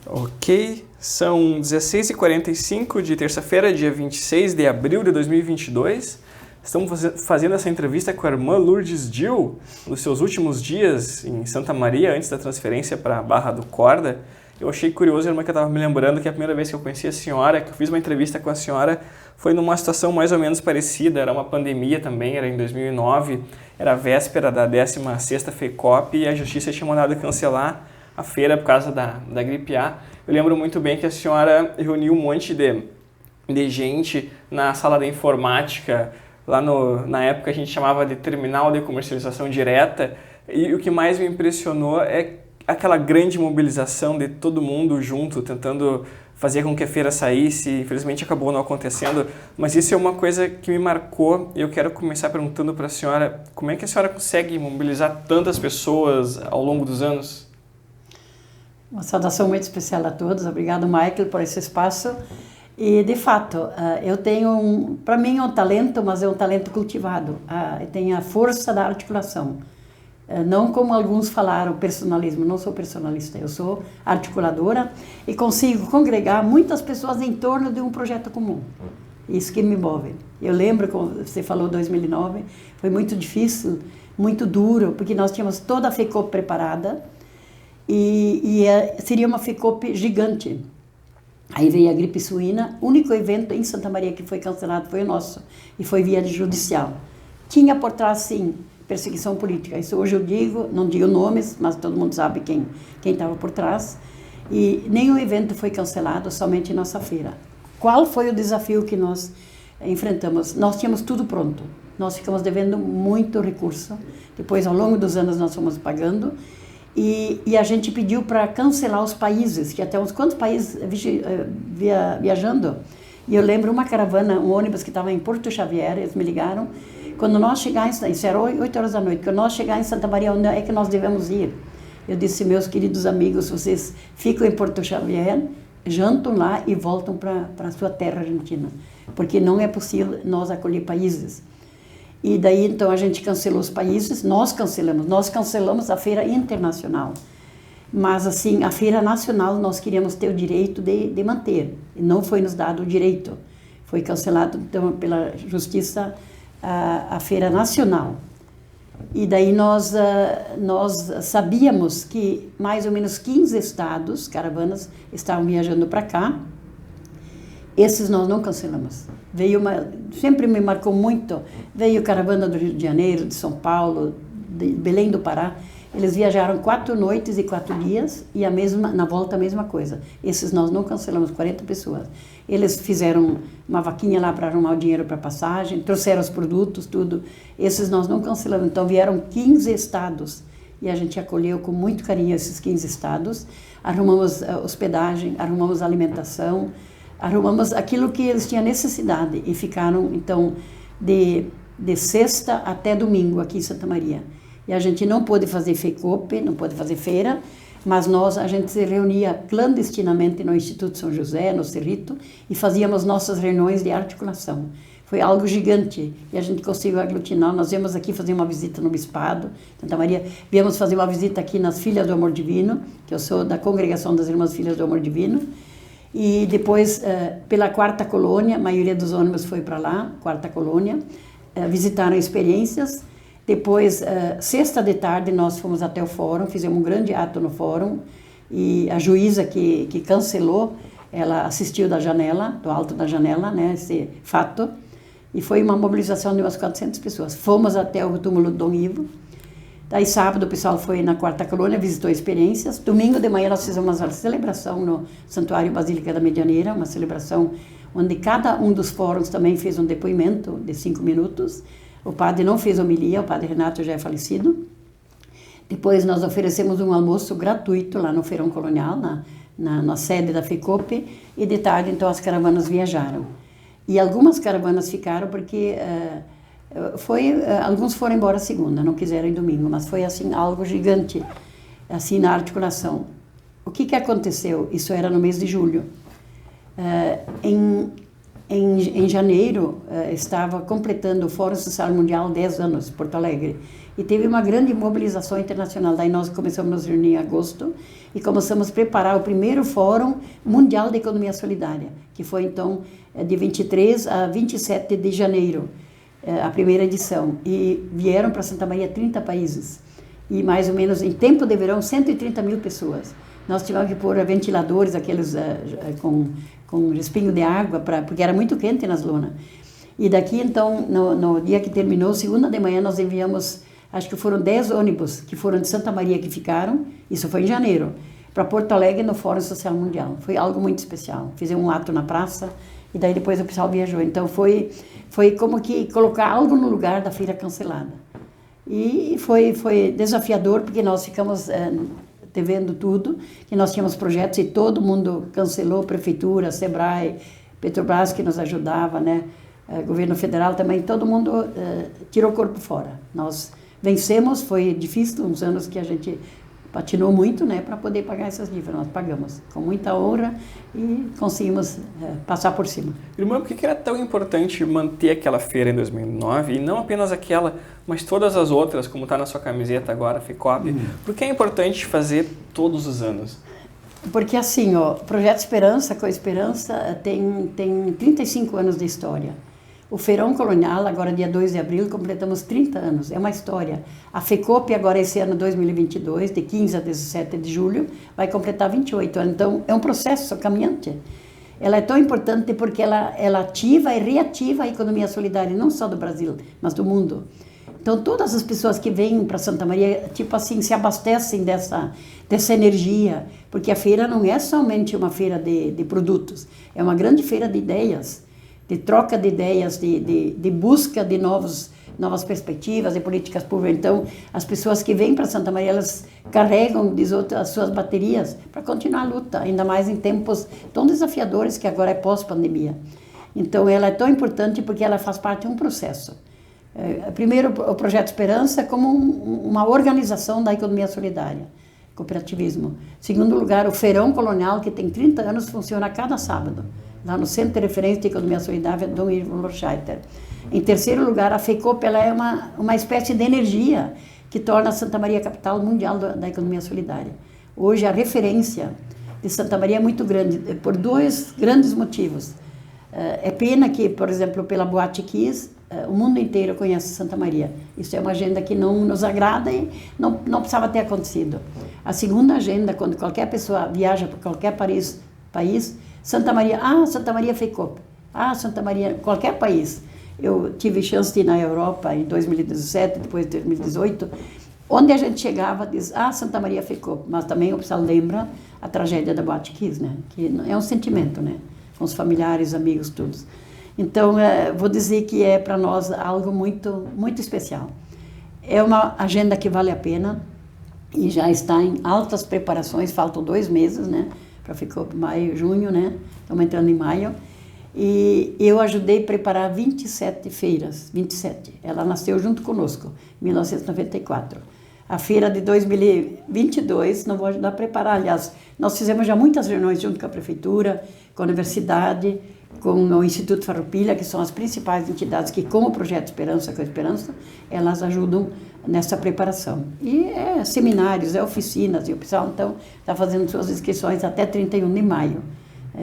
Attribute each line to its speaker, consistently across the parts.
Speaker 1: Ok, são 16h45 de terça-feira, dia 26 de abril de 2022. Estamos fazendo essa entrevista com a irmã Lourdes Gil, nos seus últimos dias em Santa Maria, antes da transferência para a Barra do Corda. Eu achei curioso, irmã, que eu estava me lembrando que a primeira vez que eu conheci a senhora, que eu fiz uma entrevista com a senhora, foi numa situação mais ou menos parecida. Era uma pandemia também, era em 2009, era a véspera da 16ª FECOP e a Justiça tinha mandado cancelar a feira por causa da gripe A. Eu lembro muito bem que a senhora reuniu um monte de gente na sala da informática, lá na época a gente chamava de terminal de comercialização direta, e o que mais me impressionou é aquela grande mobilização de todo mundo junto, tentando fazer com que a feira saísse. Infelizmente acabou não acontecendo, mas isso é uma coisa que me marcou e eu quero começar perguntando para a senhora, como é que a senhora consegue mobilizar tantas pessoas ao longo dos anos?
Speaker 2: Uma saudação muito especial a todos. Obrigado, Michael, por esse espaço. E, de fato, eu tenho, para mim, um talento, mas é um talento cultivado. Eu tenho a força da articulação. Não como alguns falaram, personalismo. Não sou personalista, eu sou articuladora e consigo congregar muitas pessoas em torno de um projeto comum. Isso que me move. Eu lembro, como você falou, 2009, foi muito difícil, muito duro, porque nós tínhamos toda a FECOP preparada, e seria uma FECOP gigante. Aí veio a gripe suína, o único evento em Santa Maria que foi cancelado foi o nosso, e foi via judicial. Tinha por trás, sim, perseguição política. Isso hoje eu digo, não digo nomes, mas todo mundo sabe quem estava por trás. E nenhum evento foi cancelado, somente nossa feira. Qual foi o desafio que nós enfrentamos? Nós tínhamos tudo pronto. Nós ficamos devendo muito recurso. Depois, ao longo dos anos, nós fomos pagando. E a gente pediu para cancelar os países, que até uns quantos países viajando. E eu lembro uma caravana, um ônibus que estava em Porto Xavier, eles me ligaram. Quando nós chegarmos, isso era 8 horas da noite, quando nós chegarmos em Santa Maria, onde é que nós devemos ir? Eu disse, meus queridos amigos, vocês ficam em Porto Xavier, jantam lá e voltam para a sua terra argentina, porque não é possível nós acolher países. E daí, então, a gente cancelou os países, nós cancelamos a feira internacional. Mas, assim, a feira nacional nós queríamos ter o direito de manter, e não foi nos dado o direito. Foi cancelado, então, pela Justiça, a feira nacional. E daí nós sabíamos que mais ou menos 15 estados, caravanas, estavam viajando para cá. Esses nós não cancelamos. Sempre me marcou muito, veio caravana do Rio de Janeiro, de São Paulo, de Belém do Pará. Eles viajaram 4 noites e 4 dias e na volta a mesma coisa. Esses nós não cancelamos, 40 pessoas. Eles fizeram uma vaquinha lá para arrumar o dinheiro para passagem, trouxeram os produtos, tudo. Esses nós não cancelamos. Então vieram 15 estados e a gente acolheu com muito carinho esses 15 estados. Arrumamos hospedagem, arrumamos alimentação, arrumamos aquilo que eles tinham necessidade e ficaram, então, de sexta até domingo aqui em Santa Maria. E a gente não pôde fazer FECOP, não pôde fazer feira, mas a gente se reunia clandestinamente no Instituto São José, no Cerrito, e fazíamos nossas reuniões de articulação. Foi algo gigante e a gente conseguiu aglutinar. Nós viemos aqui fazer uma visita no Bispado, Santa Maria, viemos fazer uma visita aqui nas Filhas do Amor Divino, que eu sou da Congregação das Irmãs Filhas do Amor Divino. E depois, pela Quarta Colônia, a maioria dos ônibus foi para lá, Quarta Colônia, visitaram experiências. Depois, sexta de tarde, nós fomos até o fórum, fizemos um grande ato no fórum, e a juíza que cancelou, ela assistiu da janela, do alto da janela, né, esse fato, e foi uma mobilização de umas 400 pessoas. Fomos até o túmulo do Dom Ivo. Daí, sábado, o pessoal foi na Quarta Colônia, visitou experiências. Domingo de manhã, nós fizemos uma celebração no Santuário Basílica da Medianeira, uma celebração onde cada um dos fóruns também fez um depoimento de 5 minutos. O padre não fez homilia, o padre Renato já é falecido. Depois, nós oferecemos um almoço gratuito lá no Feirão Colonial, na sede da FECOP, e de tarde, então, as caravanas viajaram. E algumas caravanas ficaram porque... alguns foram embora segunda, não quiseram ir domingo, mas foi assim algo gigante, assim na articulação. O que aconteceu? Isso era no mês de julho. Em janeiro, estava completando o Fórum Social Mundial 10 anos, Porto Alegre. E teve uma grande mobilização internacional. Daí nós começamos a nos reunir em agosto e começamos a preparar o primeiro Fórum Mundial de Economia Solidária, que foi, então, de 23 a 27 de janeiro, a primeira edição. E vieram para Santa Maria 30 países. E, mais ou menos, em tempo de verão, 130 mil pessoas. Nós tivemos que pôr ventiladores, aqueles com respingo de água, porque era muito quente nas lonas. E daqui, então, no dia que terminou, segunda de manhã, nós enviamos, acho que foram 10 ônibus que foram de Santa Maria que ficaram, isso foi em janeiro, para Porto Alegre no Fórum Social Mundial. Foi algo muito especial. Fizemos um ato na praça e daí depois o pessoal viajou. Então foi como que colocar algo no lugar da feira cancelada. E foi desafiador, porque nós ficamos devendo tudo, que nós tínhamos projetos e todo mundo cancelou, Prefeitura, Sebrae, Petrobras que nos ajudava, né? Governo federal também, todo mundo tirou o corpo fora. Nós vencemos, foi difícil, uns anos que a gente patinou muito, né, para poder pagar essas dívidas. Nós pagamos com muita honra e conseguimos passar por cima.
Speaker 1: Irmã, por que era tão importante manter aquela feira em 2009 e não apenas aquela, mas todas as outras, como está na sua camiseta agora, FECOP? Por que é importante fazer todos os anos?
Speaker 2: Porque assim, o Projeto Esperança, Coesperança, tem 35 anos de história. O Feirão Colonial, agora dia 2 de abril, completamos 30 anos, é uma história. A FECOP, agora esse ano 2022, de 15 a 17 de julho, vai completar 28 anos. Então, é um processo caminhante. Ela é tão importante porque ela ativa e reativa a economia solidária, não só do Brasil, mas do mundo. Então, todas as pessoas que vêm para Santa Maria, tipo assim, se abastecem dessa energia, porque a feira não é somente uma feira de produtos, é uma grande feira de ideias, de troca de ideias, de busca de novas perspectivas, de políticas públicas. Então, as pessoas que vêm para Santa Maria, elas carregam as suas baterias para continuar a luta, ainda mais em tempos tão desafiadores que agora é pós-pandemia. Então, ela é tão importante porque ela faz parte de um processo. Primeiro, o Projeto Esperança como uma organização da economia solidária, cooperativismo. Segundo lugar, o Feirão Colonial, que tem 30 anos, funciona a cada sábado, lá no Centro de Referência de Economia Solidária, Dom Ivo Lorscheiter. Em terceiro lugar, a FECOP, ela é uma espécie de energia que torna Santa Maria a capital mundial da economia solidária. Hoje, a referência de Santa Maria é muito grande, por dois grandes motivos. É pena que, por exemplo, pela Boate Kiss, o mundo inteiro conhece Santa Maria. Isso é uma agenda que não nos agrada e não precisava ter acontecido. A segunda agenda, quando qualquer pessoa viaja para qualquer país, Santa Maria FECOP. Santa Maria, qualquer país. Eu tive chance de ir na Europa em 2017, depois de 2018, onde a gente chegava, diz, Santa Maria FECOP. Mas também o pessoal lembra a tragédia da Boate Kiss, né? Que é um sentimento, né? Com os familiares, amigos, todos. Então, vou dizer que é para nós algo muito, muito especial. É uma agenda que vale a pena e já está em altas preparações, faltam 2 meses, né? Para ficar maio, junho, né? Estamos entrando em maio. E eu ajudei a preparar 27 feiras, 27. Ela nasceu junto conosco, em 1994. A feira de 2022, não vou ajudar a preparar, aliás, nós fizemos já muitas reuniões junto com a Prefeitura, com a Universidade, com o Instituto Farroupilha, que são as principais entidades que, com o Projeto Esperança, Coesperança, elas ajudam nessa preparação. E seminários, oficinas, e o pessoal, então, está fazendo suas inscrições até 31 de maio,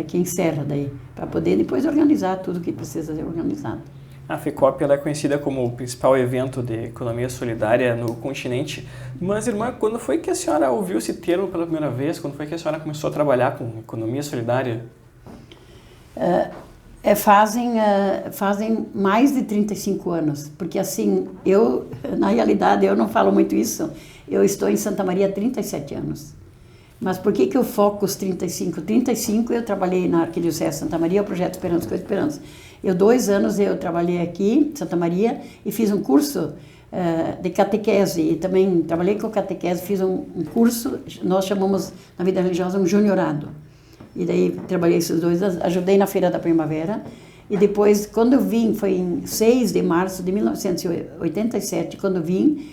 Speaker 2: que encerra daí, para poder depois organizar tudo que precisa ser organizado.
Speaker 1: A FECOP ela é conhecida como o principal evento de economia solidária no continente. Mas, irmã, quando foi que a senhora ouviu esse termo pela primeira vez? Quando foi que a senhora começou a trabalhar com economia solidária?
Speaker 2: Fazem mais de 35 anos, porque assim, na realidade, eu não falo muito isso, eu estou em Santa Maria há 37 anos. Mas por que eu foco os 35? 35 eu trabalhei na Arquidiocese de Santa Maria, o Projeto Esperança com Esperança. 2 anos eu trabalhei aqui em Santa Maria e fiz um curso de catequese, e também trabalhei com catequese, fiz um curso, nós chamamos na vida religiosa um juniorado. E daí trabalhei esses 2 anos, ajudei na Feira da Primavera, e depois, quando eu vim, foi em 6 de março de 1987, quando eu vim,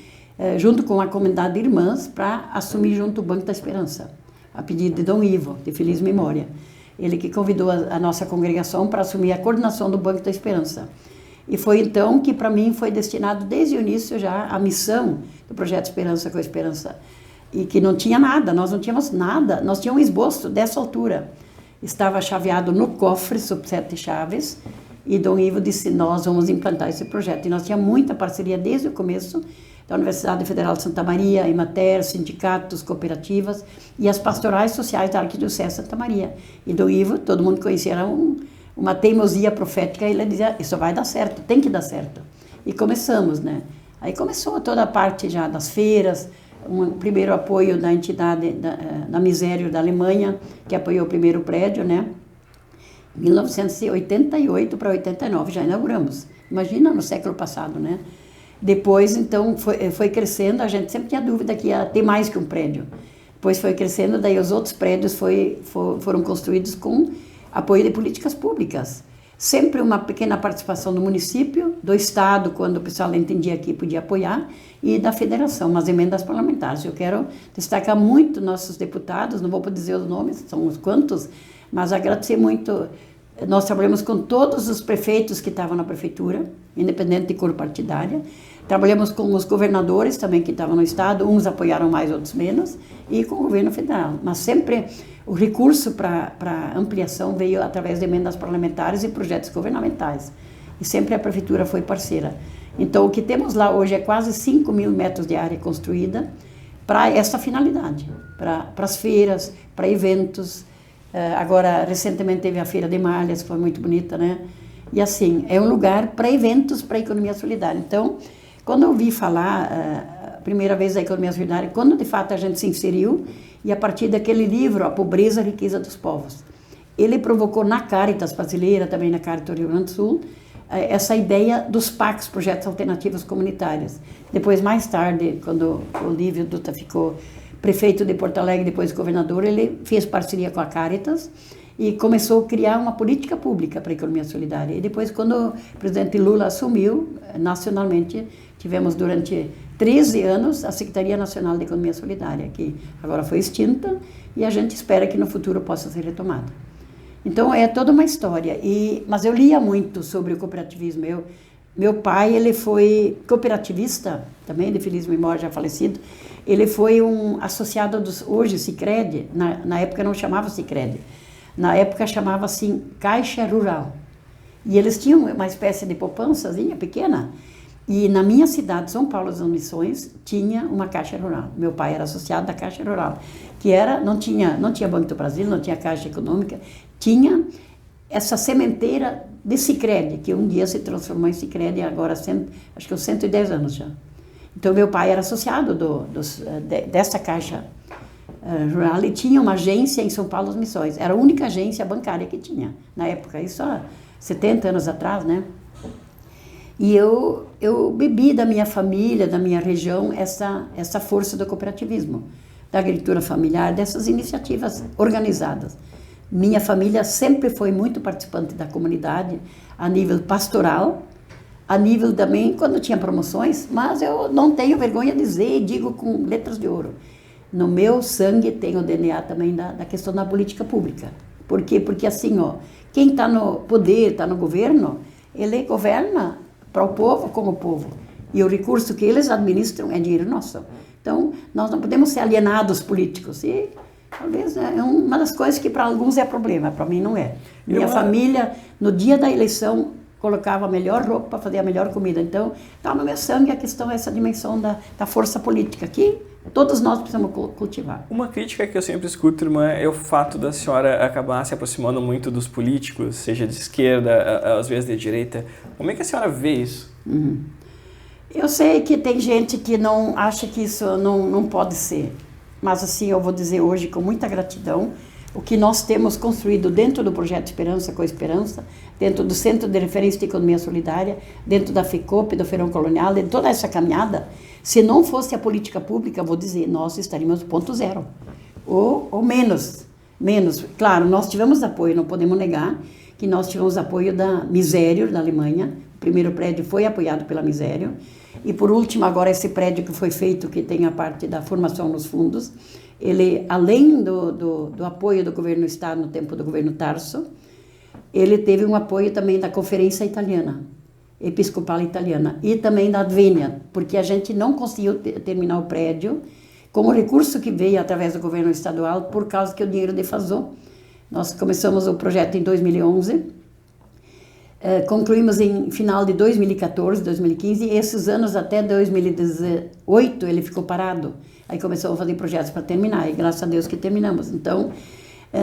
Speaker 2: junto com a comunidade de irmãs, para assumir junto o Banco da Esperança, a pedido de Dom Ivo, de feliz memória. Ele que convidou a nossa congregação para assumir a coordenação do Banco da Esperança. E foi então que para mim foi destinado desde o início já a missão do Projeto Esperança com a Esperança. E que não tinha nada, nós não tínhamos nada, nós tínhamos um esboço dessa altura. Estava chaveado no cofre, sob 7 chaves, e Dom Ivo disse, nós vamos implantar esse projeto. E nós tínhamos muita parceria desde o começo da Universidade Federal de Santa Maria, Emater, sindicatos, cooperativas e as pastorais sociais da Arquidiocese de Santa Maria. E Dom Ivo, todo mundo conhecia, era uma teimosia profética, e ele dizia, isso vai dar certo, tem que dar certo. E começamos, né? Aí começou toda a parte já das feiras, um primeiro apoio da entidade da Misério da Alemanha, que apoiou o primeiro prédio, né? Em 1988 para 89 já inauguramos. Imagina no século passado, né? Depois, então, foi crescendo, a gente sempre tinha dúvida que ia ter mais que um prédio. Depois foi crescendo, daí os outros prédios foram construídos com apoio de políticas públicas. Sempre uma pequena participação do município, do Estado, quando o pessoal entendia que podia apoiar, e da federação, umas emendas parlamentares. Eu quero destacar muito nossos deputados, não vou dizer os nomes, são uns quantos, mas agradecer muito. Nós trabalhamos com todos os prefeitos que estavam na prefeitura, independente de cor partidária. Trabalhamos com os governadores também que estavam no Estado, uns apoiaram mais, outros menos, e com o governo federal. Mas sempre o recurso para ampliação veio através de emendas parlamentares e projetos governamentais. E sempre a prefeitura foi parceira. Então, o que temos lá hoje é quase 5.000 metros de área construída para essa finalidade, para as feiras, para eventos. Agora, recentemente teve a Feira de Malhas, que foi muito bonita, né? E assim, é um lugar para eventos, para a economia solidária. Então, quando eu ouvi falar a primeira vez da economia solidária, quando de fato a gente se inseriu, e a partir daquele livro, A Pobreza e a Riqueza dos Povos, ele provocou na Caritas brasileira, também na Caritas do Rio Grande do Sul, essa ideia dos PACs, Projetos Alternativos Comunitários. Depois, mais tarde, quando o Lívio Dutra ficou prefeito de Porto Alegre, depois governador, ele fez parceria com a Caritas e começou a criar uma política pública para a economia solidária. E depois, quando o presidente Lula assumiu, nacionalmente, tivemos durante 13 anos a Secretaria Nacional de Economia Solidária, que agora foi extinta e a gente espera que no futuro possa ser retomada. Então, é toda uma história. Mas eu lia muito sobre o cooperativismo. Meu pai, ele foi cooperativista, também de feliz memória, já falecido. Ele foi um associado hoje, Sicredi, na época não chamava Sicredi. Na época chamava assim Caixa Rural. E eles tinham uma espécie de poupançazinha pequena. E na minha cidade, São Paulo das Missões, tinha uma Caixa Rural. Meu pai era associado da Caixa Rural, que não tinha Banco do Brasil, não tinha Caixa Econômica, tinha essa sementeira de Sicredi, que um dia se transformou em Sicredi, agora acho que uns 110 anos já. Então, meu pai era associado dessa Caixa Rural e tinha uma agência em São Paulo das Missões. Era a única agência bancária que tinha na época, isso há 70 anos atrás, né? E eu bebi da minha família, da minha região, essa força do cooperativismo, da agricultura familiar, dessas iniciativas organizadas. Minha família sempre foi muito participante da comunidade, a nível pastoral, a nível também quando tinha promoções, mas eu não tenho vergonha de dizer e digo com letras de ouro. No meu sangue tem o DNA também da questão da política pública. Por quê? Porque assim, quem está no poder, está no governo, ele governa para o povo como o povo. E o recurso que eles administram é dinheiro nosso. Então, nós não podemos ser alienados políticos. E talvez é uma das coisas que para alguns é problema, para mim não é. Minha família, no dia da eleição, colocava a melhor roupa para fazer a melhor comida. Então, está no meu sangue a questão, essa dimensão da força política, que todos nós precisamos cultivar.
Speaker 1: Uma crítica que eu sempre escuto, irmã, é o fato da senhora acabar se aproximando muito dos políticos, seja de esquerda, às vezes de direita. Como é que a senhora vê isso?
Speaker 2: Eu sei que tem gente que não acha que isso não pode ser. Mas assim, eu vou dizer hoje com muita gratidão, o que nós temos construído dentro do Projeto Esperança com Esperança, dentro do Centro de Referência de Economia Solidária, dentro da FECOP, do Feirão Colonial, de toda essa caminhada, se não fosse a política pública, vou dizer, nós estaríamos no ponto zero, ou menos. Claro, nós tivemos apoio, não podemos negar que nós tivemos apoio da Misério, da Alemanha. O primeiro prédio foi apoiado pela Misério. E por último, agora esse prédio que foi feito, que tem a parte da formação nos fundos, ele, além do apoio do governo do Estado no tempo do governo Tarso, ele teve um apoio também da Conferência Italiana, Episcopal Italiana, e também da Advenia, porque a gente não conseguiu terminar o prédio com o recurso que veio através do governo estadual, por causa que o dinheiro defasou. Nós começamos o projeto em 2011, concluímos em final de 2014, 2015, e esses anos até 2018 ele ficou parado. Aí começamos a fazer projetos para terminar, e graças a Deus que terminamos. Então,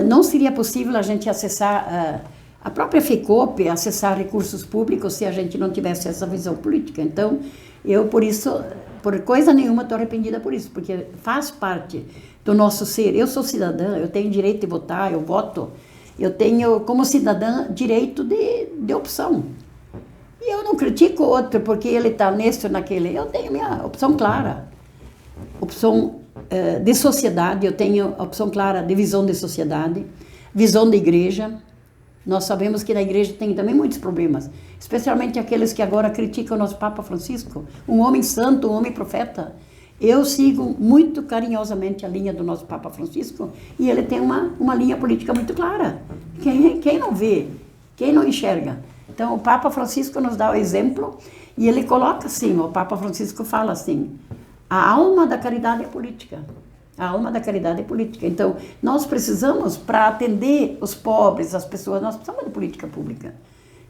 Speaker 2: não seria possível a gente acessar, a própria FECOP, acessar recursos públicos se a gente não tivesse essa visão política. Então, eu por isso, por coisa nenhuma, estou arrependida por isso, porque faz parte do nosso ser. Eu sou cidadã, eu tenho direito de votar, eu voto. Eu tenho, como cidadã, direito de opção. E eu não critico o outro porque ele está nesse ou naquele. Eu tenho minha opção clara. Opção de sociedade, eu tenho opção clara de visão de sociedade, visão de igreja. Nós sabemos que na igreja tem também muitos problemas, especialmente aqueles que agora criticam o nosso Papa Francisco, um homem santo, um homem profeta. Eu sigo muito carinhosamente a linha do nosso Papa Francisco e ele tem uma linha política muito clara. Quem não vê, quem não enxerga. Então o Papa Francisco nos dá o exemplo e ele coloca assim, o Papa Francisco fala assim, a alma da caridade é política. A alma da caridade é política. Então, nós precisamos, para atender os pobres, as pessoas, nós precisamos de política pública.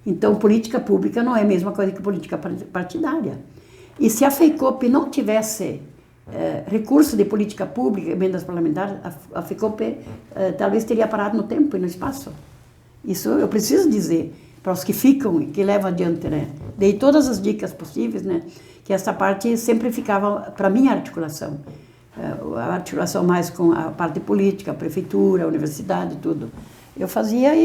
Speaker 2: Então, política pública não é a mesma coisa que política partidária. E se a FECOP não tivesse recurso de política pública, emendas parlamentares, a FECOP talvez teria parado no tempo e no espaço. Isso eu preciso dizer para os que ficam e que levam adiante, né? Dei todas as dicas possíveis, né? Que essa parte sempre ficava para minha articulação. A articulação mais com a parte política, a prefeitura, a universidade, tudo. Eu fazia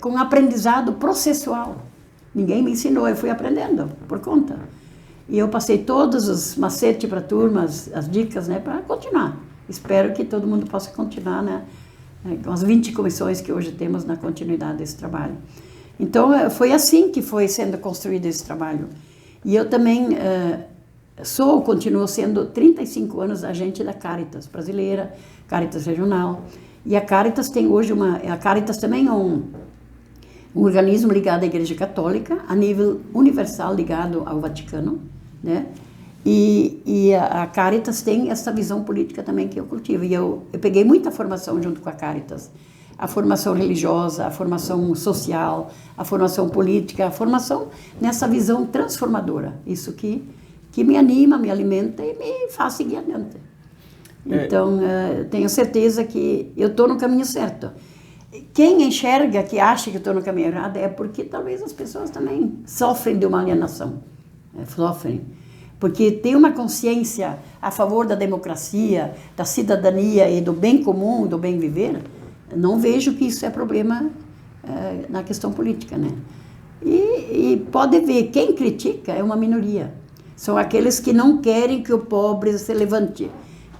Speaker 2: com aprendizado processual. Ninguém me ensinou, eu fui aprendendo por conta. E eu passei todos os macetes para a turma, as dicas, né, para continuar. Espero que todo mundo possa continuar, né, com as 20 comissões que hoje temos na continuidade desse trabalho. Então, foi assim que foi sendo construído esse trabalho. E eu também continuo sendo 35 anos agente da Caritas brasileira, Caritas regional. E a Caritas tem hoje a Caritas também é um organismo ligado à Igreja Católica, a nível universal ligado ao Vaticano, né? E a Caritas tem essa visão política também que eu cultivo. E eu peguei muita formação junto com a Caritas. A formação religiosa, a formação social, a formação política, a formação nessa visão transformadora. Isso que me anima, me alimenta e me faz seguir adiante. Então, tenho certeza que eu estou no caminho certo. Quem enxerga que acha que estou no caminho errado é porque talvez as pessoas também sofrem de uma alienação. Sofrem. Porque tem uma consciência a favor da democracia, da cidadania e do bem comum, do bem viver. Não vejo que isso é problema na questão política, né? E pode ver, quem critica é uma minoria. São aqueles que não querem que o pobre se levante,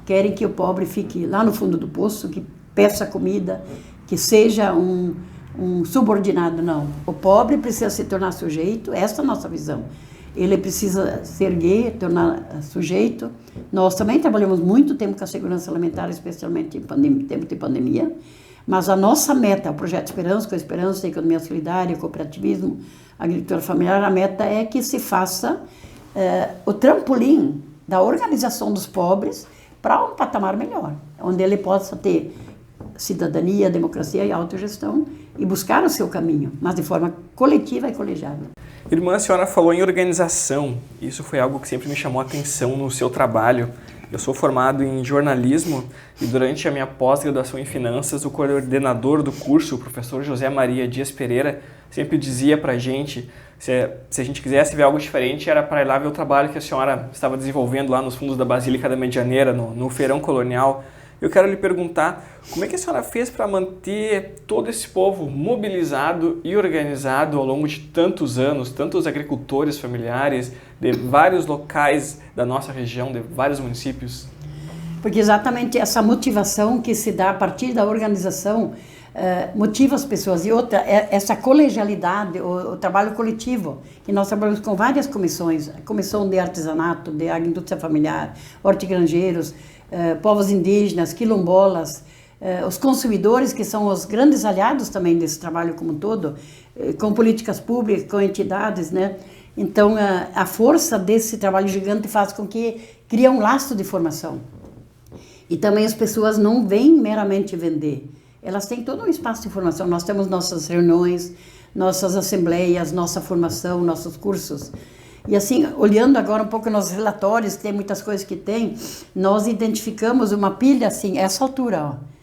Speaker 2: querem que o pobre fique lá no fundo do poço, que peça comida, que seja um subordinado. Não, o pobre precisa se tornar sujeito, essa é a nossa visão. Ele precisa se erguer, tornar sujeito. Nós também trabalhamos muito tempo com a segurança alimentar, especialmente em tempo de pandemia, mas a nossa meta, o Projeto Esperança, com a Esperança, a Economia Solidária, o Cooperativismo, a Agricultura Familiar, a meta é que se faça o trampolim da organização dos pobres para um patamar melhor, onde ele possa ter cidadania, democracia e autogestão e buscar o seu caminho, mas de forma coletiva e colegiada.
Speaker 1: Irmã, a senhora falou em organização. Isso foi algo que sempre me chamou a atenção no seu trabalho. Eu sou formado em jornalismo e durante a minha pós-graduação em finanças, o coordenador do curso, o professor José Maria Dias Pereira, sempre dizia para a gente, se a gente quisesse ver algo diferente, era para ir lá ver o trabalho que a senhora estava desenvolvendo lá nos fundos da Basílica da Medianeira, no Feirão Colonial. Eu quero lhe perguntar, como é que a senhora fez para manter todo esse povo mobilizado e organizado ao longo de tantos anos, tantos agricultores familiares de vários locais da nossa região, de vários municípios?
Speaker 2: Porque exatamente essa motivação que se dá a partir da organização motiva as pessoas. E outra, essa colegialidade, o trabalho coletivo, que nós trabalhamos com várias comissões, a comissão de artesanato, de agricultura familiar, hortigranjeiros, povos indígenas, quilombolas, os consumidores, que são os grandes aliados também desse trabalho como um todo, com políticas públicas, com entidades, né? Então, a força desse trabalho gigante faz com que cria um laço de formação. E também as pessoas não vêm meramente vender. Elas têm todo um espaço de formação. Nós temos nossas reuniões, nossas assembleias, nossa formação, nossos cursos. E assim, olhando agora um pouco nos relatórios, que tem muitas coisas que tem, nós identificamos uma pilha assim, essa altura, ó.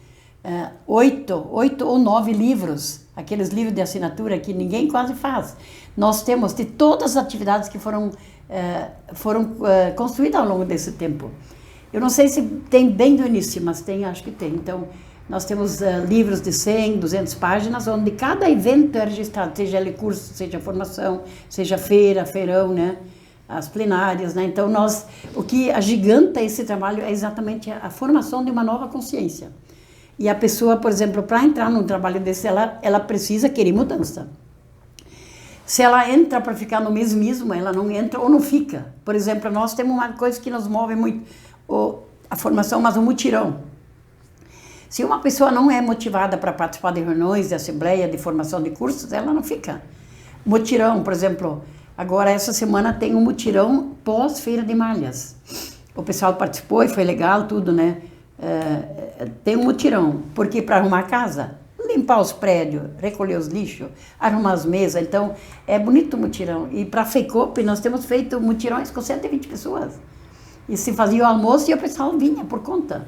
Speaker 2: 8 ou 9 livros, aqueles livros de assinatura que ninguém quase faz. Nós temos de todas as atividades que foram construídas ao longo desse tempo. Eu não sei se tem bem do início, mas tem, acho que tem. Então, nós temos livros de 100, 200 páginas, onde cada evento é registrado, seja ele curso, seja formação, seja feira, feirão, né? As plenárias, né? Então, o que agiganta esse trabalho é exatamente a formação de uma nova consciência. E a pessoa, por exemplo, para entrar num trabalho desse, ela precisa querer mudança. Se ela entra para ficar no mesmismo, ela não entra ou não fica. Por exemplo, nós temos uma coisa que nos move muito, a formação, mas o mutirão. Se uma pessoa não é motivada para participar de reuniões, de assembleia, de formação de cursos, ela não fica. Mutirão, por exemplo, agora essa semana tem um mutirão pós-feira de malhas. O pessoal participou e foi legal, tudo, né? Tem um mutirão, porque para arrumar a casa, limpar os prédios, recolher os lixos, arrumar as mesas, então é bonito o mutirão. E para a FECOP nós temos feito mutirões com 120 pessoas. E se fazia o almoço e o pessoal vinha por conta.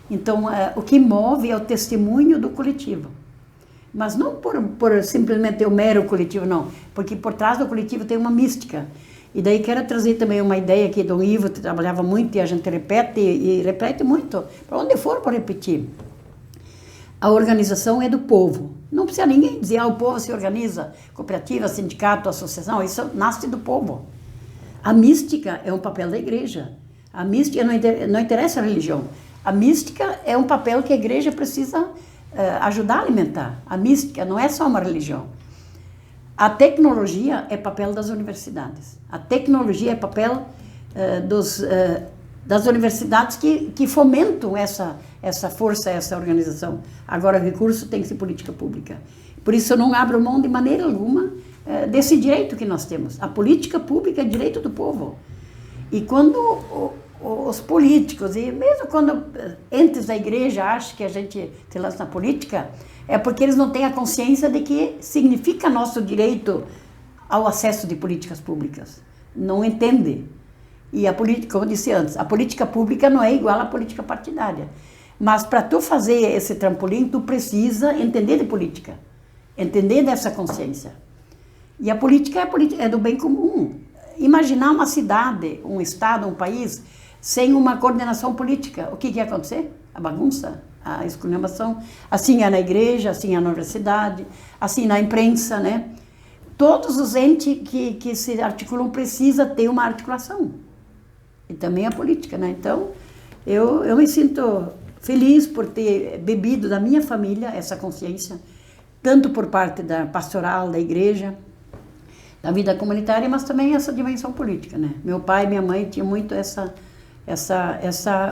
Speaker 2: Então o que move é o testemunho do coletivo. Mas não por simplesmente o mero coletivo, não. Porque por trás do coletivo tem uma mística. E daí quero trazer também uma ideia que Dom Ivo trabalhava muito e a gente repete e repete muito. Para onde for para repetir. A organização é do povo. Não precisa ninguém dizer, o povo se organiza, cooperativa, sindicato, associação, isso nasce do povo. A mística é um papel da igreja. A mística não interessa a religião. A mística é um papel que a igreja precisa ajudar a alimentar. A mística não é só uma religião. A tecnologia é papel das universidades. A tecnologia é papel das universidades que fomentam essa força, essa organização. Agora, o recurso tem que ser política pública. Por isso, eu não abro mão de maneira alguma desse direito que nós temos. A política pública é direito do povo. E quando os políticos, e mesmo quando entes da igreja acham que a gente se lança na política, é porque eles não têm a consciência de que significa nosso direito ao acesso de políticas públicas. Não entende. E a política, como eu disse antes, a política pública não é igual à política partidária. Mas para tu fazer esse trampolim, tu precisa entender de política. Entender dessa consciência. E a política é do bem comum. Imaginar uma cidade, um estado, um país, sem uma coordenação política, o que ia acontecer? A bagunça, a esculhambação. Assim é na igreja, assim é na universidade, assim na imprensa, né? Todos os entes que se articulam precisam ter uma articulação. E também a política, né? Então, eu me sinto feliz por ter bebido da minha família essa consciência, tanto por parte da pastoral, da igreja, da vida comunitária, mas também essa dimensão política, né? Meu pai e minha mãe tinham muito essa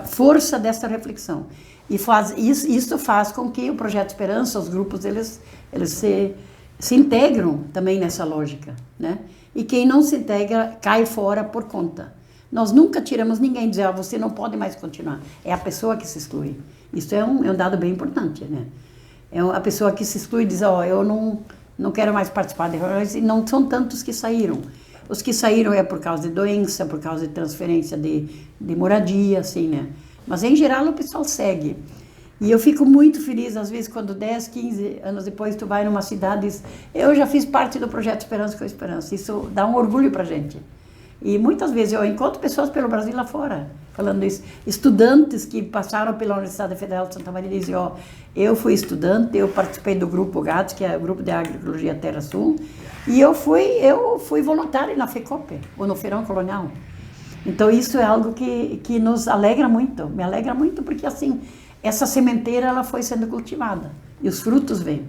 Speaker 2: força dessa reflexão. E isso faz com que o Projeto Esperança, os grupos, eles se integram também nessa lógica, né? E quem não se integra cai fora por conta. Nós nunca tiramos ninguém, dizer, você não pode mais continuar. É a pessoa que se exclui. Isso é um dado bem importante, né? É a pessoa que se exclui e diz, eu não quero mais participar de reuniões, e não são tantos que saíram. Os que saíram é por causa de doença, por causa de transferência de moradia, assim, né? Mas, em geral, o pessoal segue. E eu fico muito feliz, às vezes, quando 10, 15 anos depois tu vai numa cidade e diz, eu já fiz parte do Projeto Esperança com a Esperança. Isso dá um orgulho pra gente. E muitas vezes eu encontro pessoas pelo Brasil lá fora, falando isso. Estudantes que passaram pela Universidade Federal de Santa Maria e dizem, eu fui estudante, eu participei do Grupo GATS, que é o Grupo de Agroecologia Terra Sul, e eu fui voluntária na FECOP, ou no Feirão Colonial. Então isso é algo que nos alegra muito, me alegra muito, porque assim, essa sementeira ela foi sendo cultivada, e os frutos vêm.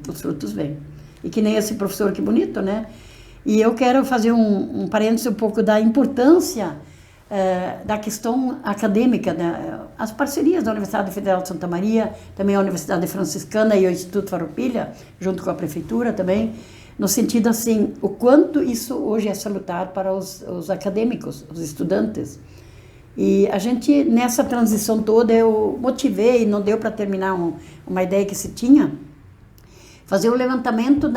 Speaker 2: E que nem esse professor, que bonito, né? E eu quero fazer um parênteses um pouco da importância da questão acadêmica, né? As parcerias da Universidade Federal de Santa Maria, também a Universidade Franciscana e o Instituto Farroupilha, junto com a Prefeitura também, no sentido assim, o quanto isso hoje é salutar para os acadêmicos, os estudantes. E a gente, nessa transição toda, eu motivei, não deu para terminar uma ideia que se tinha, fazer o levantamento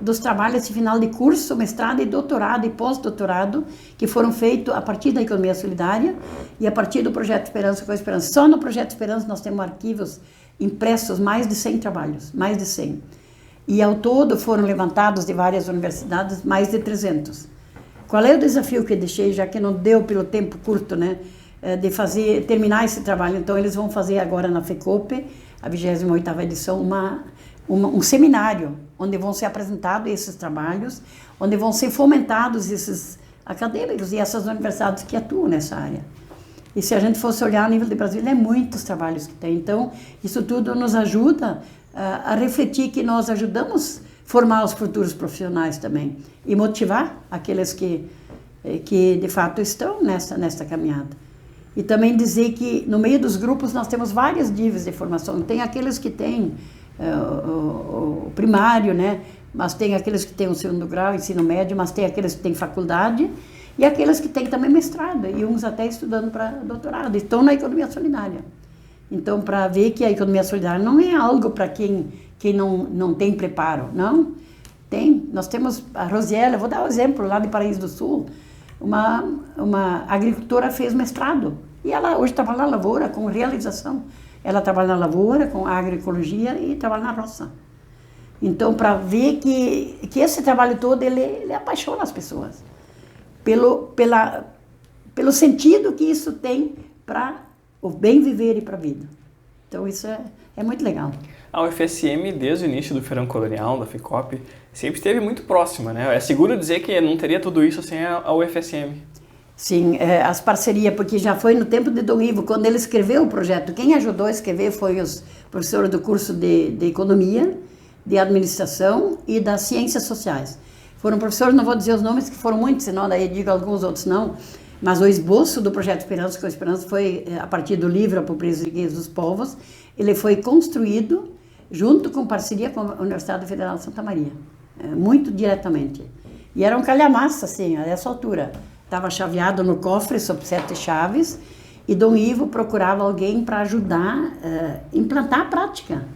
Speaker 2: dos trabalhos de final de curso, mestrado e doutorado e pós-doutorado, que foram feitos a partir da economia solidária e a partir do Projeto Esperança com a Esperança. Só no Projeto Esperança nós temos arquivos impressos, mais de 100 trabalhos, mais de 100. E ao todo foram levantados de várias universidades mais de 300. Qual é o desafio que eu deixei, já que não deu pelo tempo curto, né, de terminar esse trabalho? Então eles vão fazer agora na FECOP, a 28ª edição, um seminário, onde vão ser apresentados esses trabalhos, onde vão ser fomentados esses acadêmicos e essas universidades que atuam nessa área. E se a gente fosse olhar a nível de Brasil, é muitos trabalhos que tem. Então, isso tudo nos ajuda a refletir que nós ajudamos a formar os futuros profissionais também e motivar aqueles que de fato estão nessa caminhada. E também dizer que no meio dos grupos nós temos vários níveis de formação. Tem aqueles que têm o primário, né? Mas tem aqueles que têm o segundo grau, ensino médio, mas tem aqueles que têm faculdade e aqueles que têm também mestrado e uns até estudando para doutorado, estão na economia solidária. Então, para ver que a economia solidária não é algo para quem não tem preparo, não. Tem. Nós temos a Rosiela, vou dar um exemplo, lá de Paraíso do Sul, uma agricultora fez mestrado e ela hoje trabalha na lavoura com realização. Ela trabalha na lavoura, com agroecologia e trabalha na roça. Então, para ver que esse trabalho todo, ele apaixona as pessoas. Pelo sentido que isso tem para o bem viver e para a vida. Então, isso é muito legal.
Speaker 1: A UFSM, desde o início do Feirão Colonial, da FECOP, sempre esteve muito próxima, né? É seguro dizer que não teria tudo isso sem a UFSM.
Speaker 2: Sim, as parcerias, porque já foi no tempo de Dom Ivo, quando ele escreveu o projeto. Quem ajudou a escrever foi os professores do curso de Economia, de Administração e das Ciências Sociais. Foram professores, não vou dizer os nomes, que foram muitos, senão daí eu digo alguns outros não, mas o esboço do Projeto Esperança com a Esperança foi, a partir do livro A Pobreza e Riqueza dos Povos, ele foi construído junto com parceria com a Universidade Federal de Santa Maria, muito diretamente. E era um calhamaço, assim, a essa altura. Estava chaveado no cofre sob 7 chaves e Dom Ivo procurava alguém para ajudar a implantar a prática.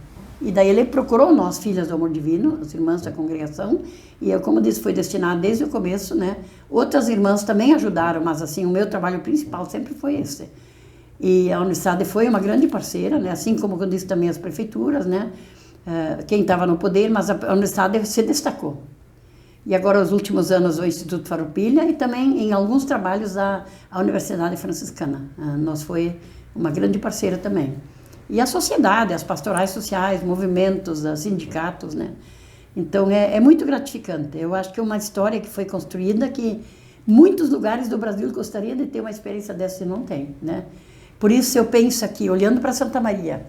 Speaker 2: E daí ele procurou nós, filhas do amor divino, as irmãs da congregação, e eu, como disse, foi destinado desde o começo, né? Outras irmãs também ajudaram, mas assim, o meu trabalho principal sempre foi esse. E a universidade foi uma grande parceira, né? Assim como eu disse também as prefeituras, né? Quem estava no poder, mas a universidade se destacou. E agora, nos últimos anos, o Instituto Farroupilha e também em alguns trabalhos a Universidade Franciscana. Nós foi uma grande parceira também. E a sociedade, as pastorais sociais, movimentos, sindicatos, né? Então, é muito gratificante. Eu acho que é uma história que foi construída que muitos lugares do Brasil gostariam de ter uma experiência dessa e não tem, né? Por isso, eu penso aqui, olhando para Santa Maria,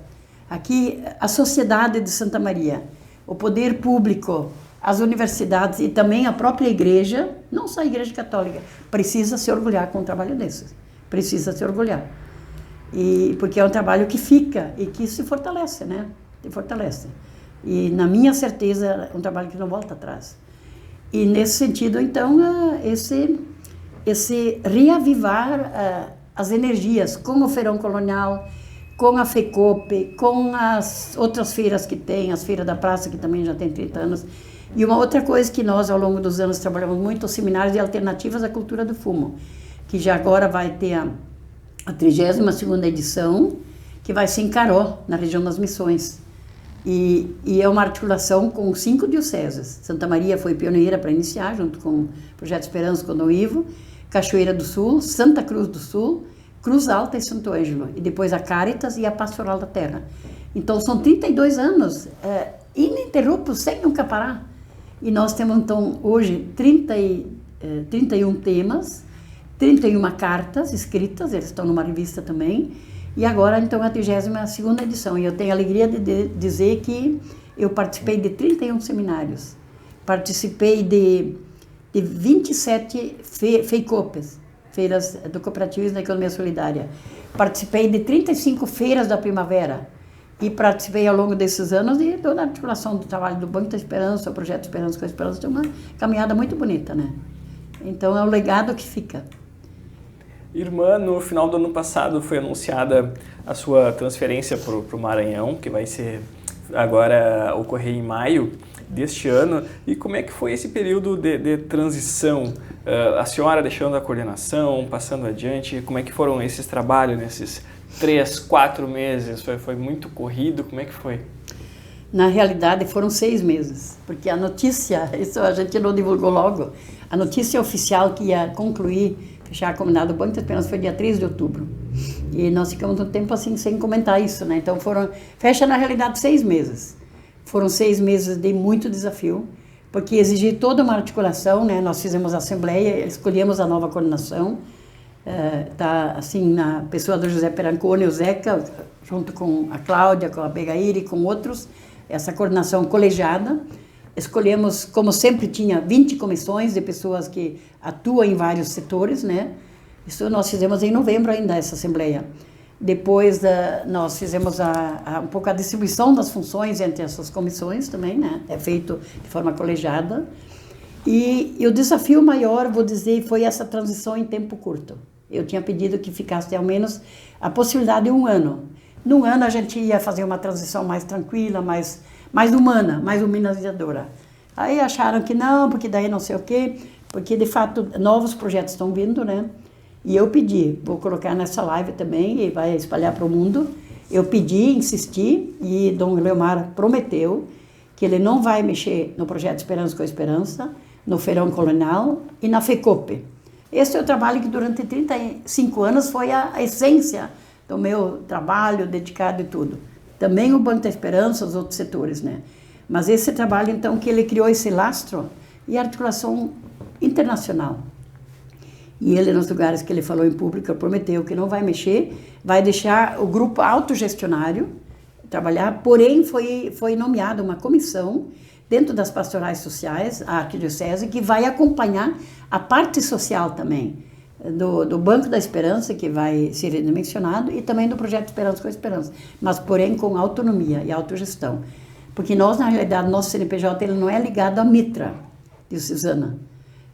Speaker 2: aqui a sociedade de Santa Maria, o poder público, as universidades e também a própria igreja, não só a igreja católica, precisa se orgulhar com um trabalho desses. Precisa se orgulhar. Porque é um trabalho que fica e que se fortalece, né? Se fortalece. E, na minha certeza, é um trabalho que não volta atrás. E, nesse sentido, então, esse reavivar as energias com o Feirão Colonial, com a FECOP, com as outras feiras que tem, as feiras da praça, que também já tem 30 anos. E uma outra coisa que nós, ao longo dos anos, trabalhamos muito, os seminários de alternativas à cultura do fumo, que já agora vai ter a 32ª edição, que vai ser em Caró, na região das Missões. E é uma articulação com 5 dioceses. Santa Maria foi pioneira para iniciar, junto com o Projeto Esperança com Dom Ivo, Cachoeira do Sul, Santa Cruz do Sul, Cruz Alta e Santo Ângelo, e depois a Caritas e a Pastoral da Terra. Então, são 32 anos ininterruptos, sem nunca parar. E nós temos, então, hoje, 31 temas, 31 cartas escritas, eles estão numa revista também, e agora, então, a 32ª edição. E eu tenho a alegria de dizer que eu participei de 31 seminários, participei de 27 FECOPs, feiras do cooperativismo da economia solidária. Participei de 35 feiras da primavera e participei ao longo desses anos de toda a articulação do trabalho do Banco da Esperança, o Projeto Esperança com a Esperança, tem uma caminhada muito bonita, né? Então é o legado que fica.
Speaker 1: Irmã, no final do ano passado foi anunciada a sua transferência para o Maranhão, que vai ser agora ocorrer em maio deste ano. E como é que foi esse período de transição? A senhora deixando a coordenação, passando adiante, como é que foram esses trabalhos nesses 3, 4 meses? Foi muito corrido? Como é que foi?
Speaker 2: Na realidade foram 6 meses, porque a notícia, isso a gente não divulgou logo, a notícia oficial que ia concluir, fechar a comunidade do Banco da Esperança foi dia 3 de outubro. E nós ficamos um tempo assim sem comentar isso, né? Então fecha na realidade 6 meses. Foram 6 meses de muito desafio, porque exigia toda uma articulação, né? Nós fizemos a assembleia, escolhemos a nova coordenação, tá assim na pessoa do José Perancone, o Zeca, junto com a Cláudia, com a Begaíri, com outros, essa coordenação colegiada. Escolhemos, como sempre tinha, 20 comissões de pessoas que atuam em vários setores, né? Isso nós fizemos em novembro ainda, essa assembleia. Depois nós fizemos um pouco a distribuição das funções entre essas comissões também, né? É feito de forma colegiada. E o desafio maior, vou dizer, foi essa transição em tempo curto. Eu tinha pedido que ficasse ao menos a possibilidade de 1 ano. Num ano a gente ia fazer uma transição mais tranquila, mais humana, mais humanizadora. Aí acharam que não, porque daí não sei o quê, porque de fato novos projetos estão vindo, né? E eu pedi, vou colocar nessa live também e vai espalhar para o mundo. Eu pedi, insisti e Dom Leomar prometeu que ele não vai mexer no projeto Esperança com a Esperança, no Feirão Colonial e na FECOP. Esse é o trabalho que durante 35 anos foi a essência do meu trabalho dedicado e tudo. Também o Banco da Esperança, os outros setores, né? Mas esse trabalho, então, que ele criou esse lastro e articulação internacional. E ele, nos lugares que ele falou em público, prometeu que não vai mexer, vai deixar o grupo autogestionário trabalhar, porém foi nomeada uma comissão dentro das pastorais sociais, a Arquidiocese, que vai acompanhar a parte social também, do Banco da Esperança, que vai ser mencionado, e também do Projeto Esperança com a Esperança, mas porém com autonomia e autogestão. Porque nós, na realidade, nosso CNPJ ele não é ligado à Mitra, de Suzana.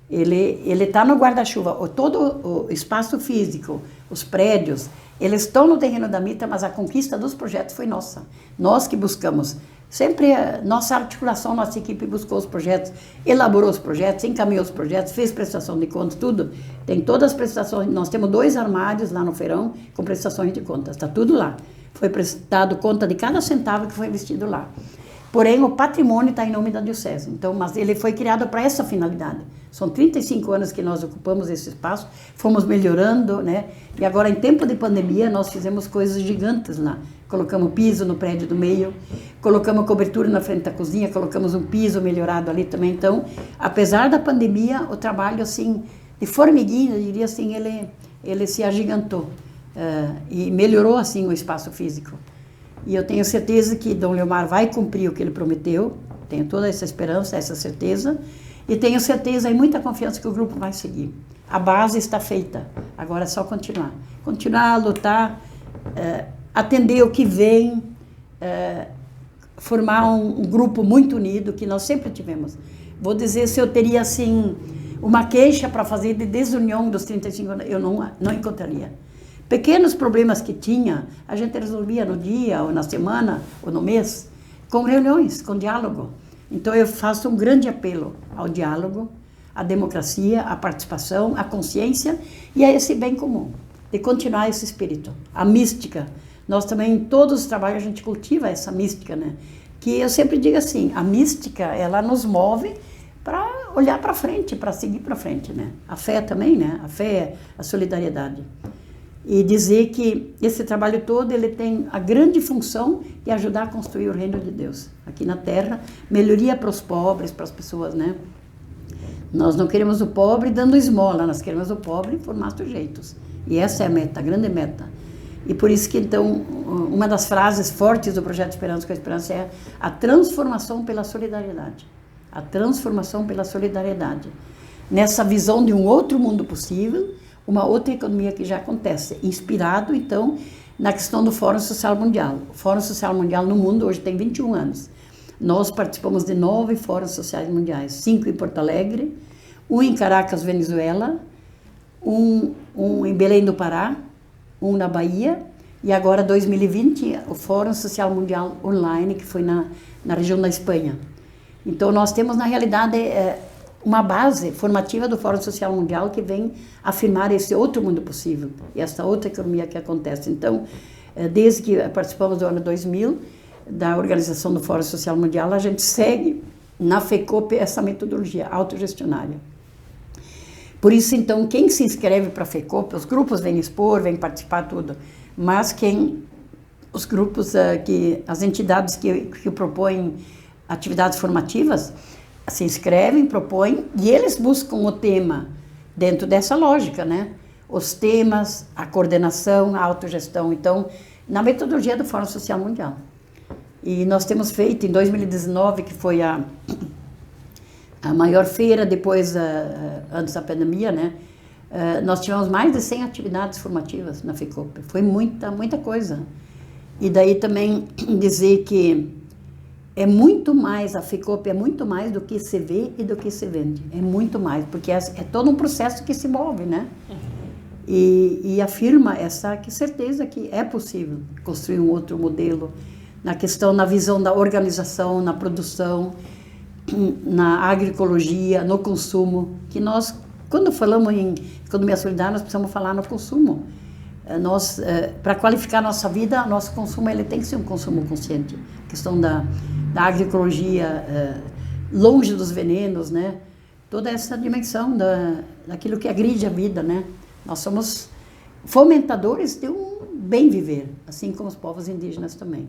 Speaker 2: Ele está no guarda-chuva. Todo o espaço físico, os prédios, eles estão no terreno da Mitra, mas a conquista dos projetos foi nossa. Nós que buscamos. Sempre nossa articulação, nossa equipe buscou os projetos, elaborou os projetos, encaminhou os projetos, fez prestação de contas, tudo. Tem todas as prestações. Nós temos 2 armários lá no feirão com prestações de contas. Está tudo lá. Foi prestado conta de cada centavo que foi investido lá. Porém, o patrimônio está em nome da Diocese. Então, mas ele foi criado para essa finalidade. São 35 anos que nós ocupamos esse espaço, fomos melhorando, né? E agora, em tempo de pandemia, nós fizemos coisas gigantes lá. Colocamos piso no prédio do meio, colocamos cobertura na frente da cozinha, colocamos um piso melhorado ali também. Então, apesar da pandemia, o trabalho, assim, de formiguinha, eu diria assim, ele se agigantou. E melhorou, assim, o espaço físico. E eu tenho certeza que Dom Leomar vai cumprir o que ele prometeu, tenho toda essa esperança, essa certeza, e tenho certeza e muita confiança que o grupo vai seguir. A base está feita, agora é só continuar. Continuar a lutar, atender o que vem, formar um grupo muito unido, que nós sempre tivemos. Vou dizer, se eu teria, assim, uma queixa para fazer de desunião dos 35 anos, eu não encontraria. Pequenos problemas que tinha, a gente resolvia no dia, ou na semana, ou no mês, com reuniões, com diálogo. Então eu faço um grande apelo ao diálogo, à democracia, à participação, à consciência e a esse bem comum, de continuar esse espírito. A mística, nós também, em todos os trabalhos, a gente cultiva essa mística, né? Que eu sempre digo assim, a mística, ela nos move para olhar para frente, para seguir para frente, né? A fé também, né? A fé é a solidariedade. E dizer que esse trabalho todo, ele tem a grande função de ajudar a construir o reino de Deus aqui na Terra, melhoria para os pobres, para as pessoas, né? Nós não queremos o pobre dando esmola, nós queremos o pobre formar sujeitos. E essa é a meta, a grande meta. E por isso que, então, uma das frases fortes do Projeto Esperança com a Esperança é a transformação pela solidariedade. A transformação pela solidariedade. Nessa visão de um outro mundo possível, uma outra economia que já acontece, inspirado, então, na questão do Fórum Social Mundial. O Fórum Social Mundial no mundo hoje tem 21 anos. Nós participamos de 9 fóruns sociais mundiais, 5 em Porto Alegre, um em Caracas, Venezuela, um em Belém do Pará, um na Bahia, e agora, 2020, o Fórum Social Mundial Online, que foi na região da Espanha. Então, nós temos, na realidade, uma base formativa do Fórum Social Mundial que vem afirmar esse outro mundo possível, e essa outra economia que acontece. Então, desde que participamos do ano 2000, da organização do Fórum Social Mundial, a gente segue na FECOP essa metodologia autogestionária. Por isso, então, quem se inscreve para a FECOP, os grupos vêm expor, vêm participar, tudo, mas os grupos, as entidades que propõem atividades formativas, se inscrevem, propõem, e eles buscam o tema dentro dessa lógica, né? Os temas, a coordenação, a autogestão, então, na metodologia do Fórum Social Mundial. E nós temos feito, em 2019, que foi a maior feira depois, antes da pandemia, né? Nós tivemos mais de 100 atividades formativas na FECOP. Foi muita coisa. E daí também dizer que é muito mais, a FECOP é muito mais do que se vê e do que se vende. É muito mais, porque é todo um processo que se move, né? E afirma que certeza que é possível construir um outro modelo na visão da organização, na produção, na agroecologia, no consumo, que nós, quando falamos em economia solidária, nós precisamos falar no consumo. Para qualificar nossa vida, nosso consumo ele tem que ser um consumo consciente. A questão da agroecologia, longe dos venenos, né? Toda essa dimensão daquilo que agride a vida, né? Nós somos fomentadores de um bem viver, assim como os povos indígenas também.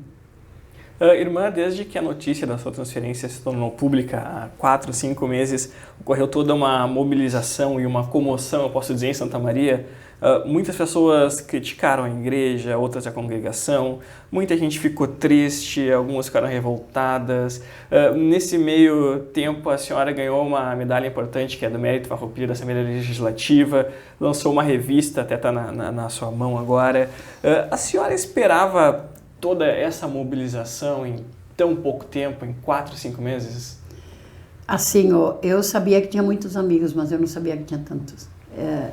Speaker 1: Irmã, desde que a notícia da sua transferência se tornou pública há 4, 5 meses, ocorreu toda uma mobilização e uma comoção, eu posso dizer, em Santa Maria. Muitas pessoas criticaram a igreja, outras a congregação, muita gente ficou triste, algumas ficaram revoltadas. Nesse meio tempo, a senhora ganhou uma medalha importante, que é do Mérito Farroupilha da Assembleia Legislativa, lançou uma revista, até está na sua mão agora. A senhora esperava toda essa mobilização em tão pouco tempo, em 4, 5 meses?
Speaker 2: Assim, eu sabia que tinha muitos amigos, mas eu não sabia que tinha tantos.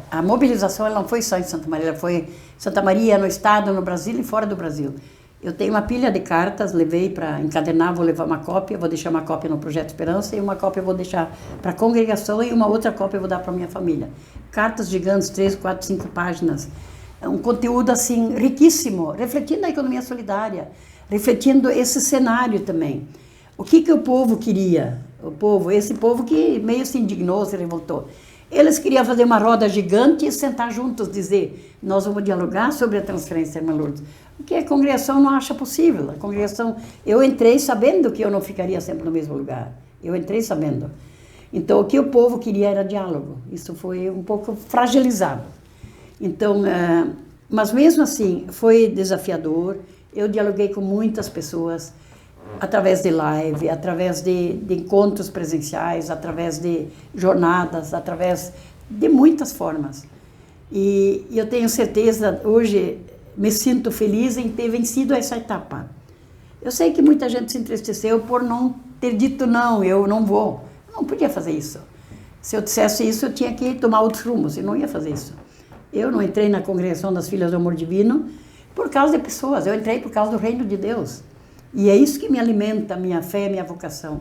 Speaker 2: A mobilização ela não foi só em Santa Maria, ela foi em Santa Maria, no estado, no Brasil e fora do Brasil. Eu tenho uma pilha de cartas, levei para encadernar, vou levar uma cópia, vou deixar uma cópia no Projeto Esperança e uma cópia eu vou deixar para a congregação e uma outra cópia eu vou dar para a minha família. Cartas gigantes, 3, 4, 5 páginas. É um conteúdo assim riquíssimo, refletindo a economia solidária, refletindo esse cenário também. O que o povo queria? Esse povo que meio se indignou, se revoltou. Eles queriam fazer uma roda gigante e sentar juntos, dizer, nós vamos dialogar sobre a transferência, irmã Lourdes. O que a congregação não acha possível. A congregação, eu entrei sabendo que eu não ficaria sempre no mesmo lugar. Eu entrei sabendo. Então, o que o povo queria era diálogo. Isso foi um pouco fragilizado. Então, mas mesmo assim, foi desafiador. Eu dialoguei com muitas pessoas, através de live, através de encontros presenciais, através de jornadas, através de muitas formas. E eu tenho certeza, hoje, me sinto feliz em ter vencido essa etapa. Eu sei que muita gente se entristeceu por não ter dito não, eu não vou. Eu não podia fazer isso. Se eu dissesse isso, eu tinha que tomar outros rumos, eu não ia fazer isso. Eu não entrei na congregação das Filhas do Amor Divino por causa de pessoas, eu entrei por causa do reino de Deus. E é isso que me alimenta, a minha fé, a minha vocação.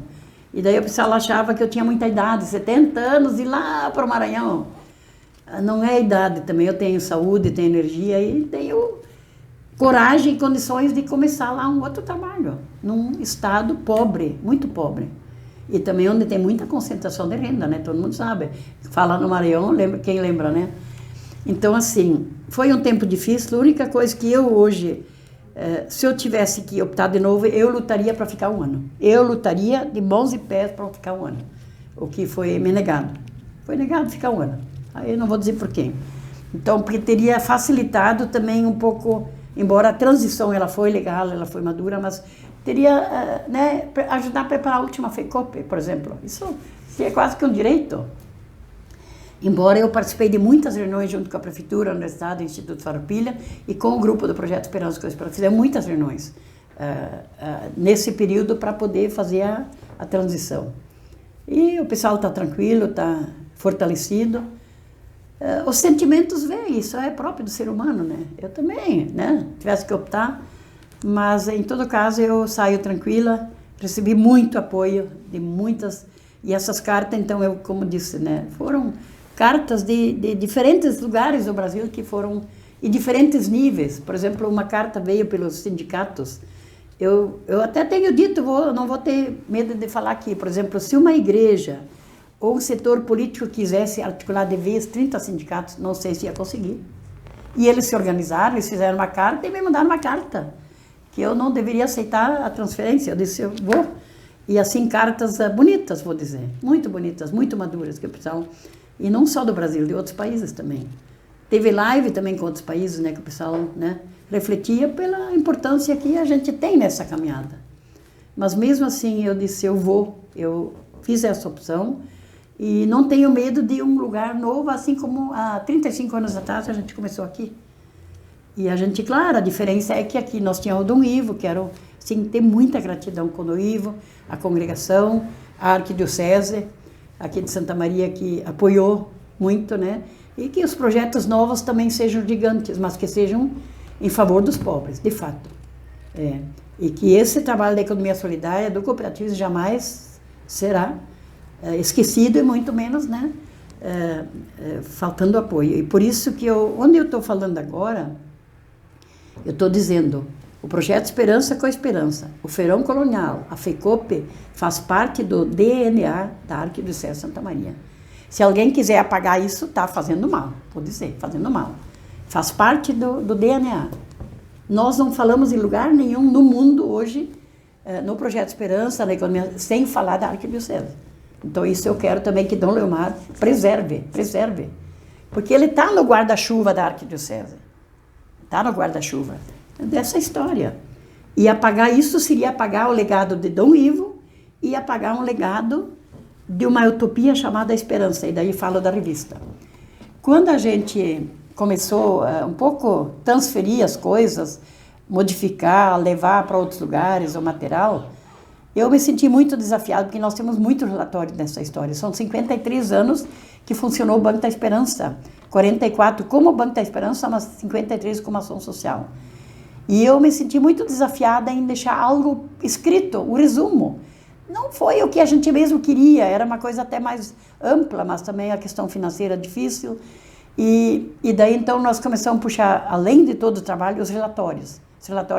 Speaker 2: E daí o pessoal achava que eu tinha muita idade, 70 anos, e lá para o Maranhão. Não é idade também, eu tenho saúde, tenho energia e tenho coragem e condições de começar lá um outro trabalho, num estado pobre, muito pobre. E também onde tem muita concentração de renda, né? Todo mundo sabe. Fala no Maranhão, quem lembra, né? Então, assim, foi um tempo difícil. A única coisa que eu hoje, se eu tivesse que optar de novo, eu lutaria para ficar 1 ano. Eu lutaria de mãos e pés para ficar 1 ano. O que foi me negado. Foi negado ficar 1 ano. Aí eu não vou dizer por quê. Então, porque teria facilitado também um pouco, embora a transição ela foi legal, ela foi madura, mas teria, ajudar a preparar a última FECOP, por exemplo. Isso é quase que um direito. Embora eu participei de muitas reuniões junto com a Prefeitura, a Universidade, o Instituto Farroupilha e com o grupo do Projeto Esperança com a Esperança. Fizemos muitas reuniões nesse período para poder fazer a transição. E o pessoal está tranquilo, está fortalecido. Os sentimentos vêm, isso é próprio do ser humano, né? Eu também, né? Tivesse que optar, mas em todo caso eu saio tranquila, recebi muito apoio de muitas, e essas cartas, então, eu, como disse, né? Foram cartas de diferentes lugares do Brasil que foram em diferentes níveis. Por exemplo, uma carta veio pelos sindicatos. Eu até tenho dito, não vou ter medo de falar aqui, por exemplo, se uma igreja ou um setor político quisesse articular de vez 30 sindicatos, não sei se ia conseguir. E eles se organizaram, eles fizeram uma carta e me mandaram uma carta, que eu não deveria aceitar a transferência. Eu disse, eu vou. E assim, cartas bonitas, vou dizer, muito bonitas, muito maduras, que o pessoal... E não só do Brasil, de outros países também. Teve live também com outros países, né, que o pessoal, né, refletia pela importância que a gente tem nessa caminhada. Mas mesmo assim, eu disse, eu fiz essa opção e não tenho medo de um lugar novo, assim como há 35 anos atrás a gente começou aqui. E a gente, claro, a diferença é que aqui nós tínhamos o Dom Ivo, quero, sim, ter muita gratidão com o Dom Ivo, a congregação, a arquidiocese, aqui de Santa Maria, que apoiou muito, né? E que os projetos novos também sejam gigantes, mas que sejam em favor dos pobres, de fato. E que esse trabalho da economia solidária, do cooperativismo, jamais será esquecido e muito menos, né? Faltando apoio. E por isso que onde eu estou falando agora, eu estou dizendo, o Projeto Esperança com a Esperança, o Feirão Colonial, a FECOP, faz parte do DNA da Arquidiocese Santa Maria. Se alguém quiser apagar isso, está fazendo mal, vou dizer, fazendo mal. Faz parte do DNA. Nós não falamos em lugar nenhum no mundo hoje, no Projeto Esperança, na economia, sem falar da Arquidiocese. Então isso eu quero também que Dom Leomar preserve. Porque ele está no guarda-chuva da Arquidiocese. Está no guarda-chuva dessa história. E apagar isso seria apagar o legado de Dom Ivo e apagar um legado de uma utopia chamada Esperança. E daí falo da revista. Quando a gente começou um pouco transferir as coisas, modificar, levar para outros lugares o material, eu me senti muito desafiado, porque nós temos muito relatório nessa história. São 53 anos que funcionou o Banco da Esperança. 44 como Banco da Esperança, mas 53 como ação social. E eu me senti muito desafiada em deixar algo escrito, o resumo. Não foi o que a gente mesmo queria, era uma coisa até mais ampla, mas também a questão financeira difícil. E daí então nós começamos a puxar, além de todo o trabalho, os relatórios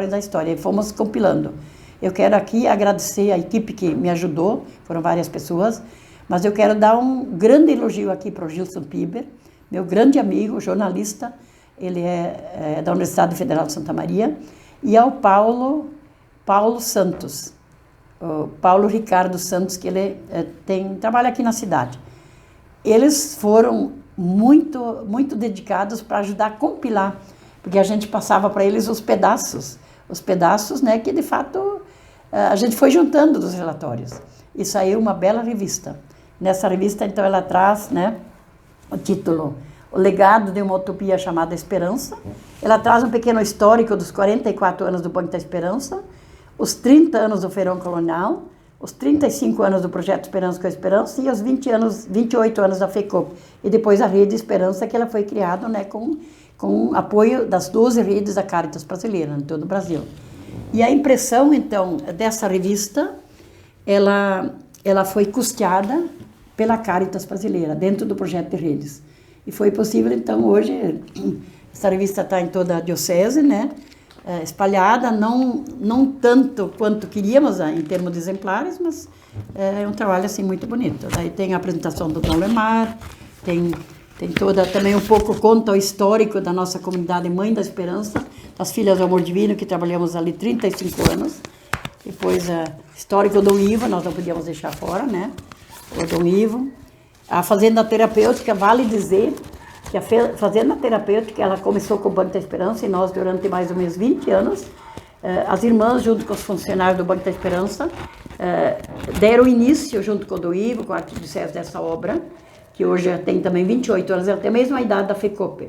Speaker 2: da história, e fomos compilando. Eu quero aqui agradecer a equipe que me ajudou, foram várias pessoas, mas eu quero dar um grande elogio aqui para o Gilson Piber, meu grande amigo, jornalista, ele é da Universidade Federal de Santa Maria, e ao Paulo Santos, o Paulo Ricardo Santos, que ele trabalha aqui na cidade. Eles foram muito dedicados para ajudar a compilar, porque a gente passava para eles os pedaços, né, que de fato a gente foi juntando dos relatórios. E saiu uma bela revista. Nessa revista, então, ela traz, né, o título O Legado de uma Utopia Chamada Esperança. Ela traz um pequeno histórico dos 44 anos do Banco da Esperança, os 30 anos do Feirão Colonial, os 35 anos do Projeto Esperança com a Esperança e os 28 anos da FECOP. E depois a Rede Esperança, que ela foi criada, né, com apoio das 12 redes da Caritas brasileira, em todo o Brasil. E a impressão, então, dessa revista, ela foi custeada pela Caritas brasileira, dentro do projeto de redes. E foi possível, então, hoje, essa revista está em toda a diocese, né? Espalhada, não tanto quanto queríamos em termos de exemplares, mas é um trabalho, assim, muito bonito. Daí tem a apresentação do Dom Leomar, tem toda, também um pouco conta o histórico da nossa comunidade Mãe da Esperança, das Filhas do Amor Divino, que trabalhamos ali 35 anos. Depois, histórico do Dom Ivo, nós não podíamos deixar fora, né? O Dom Ivo. A Fazenda Terapêutica, vale dizer que a Fazenda Terapêutica, ela começou com o Banco da Esperança e nós, durante mais ou menos 20 anos, as irmãs, junto com os funcionários do Banco da Esperança, deram início, junto com o Dom Ivo, com a arquidiocese dessa obra, que hoje tem também 28 anos, ela tem a mesma idade da FECOP.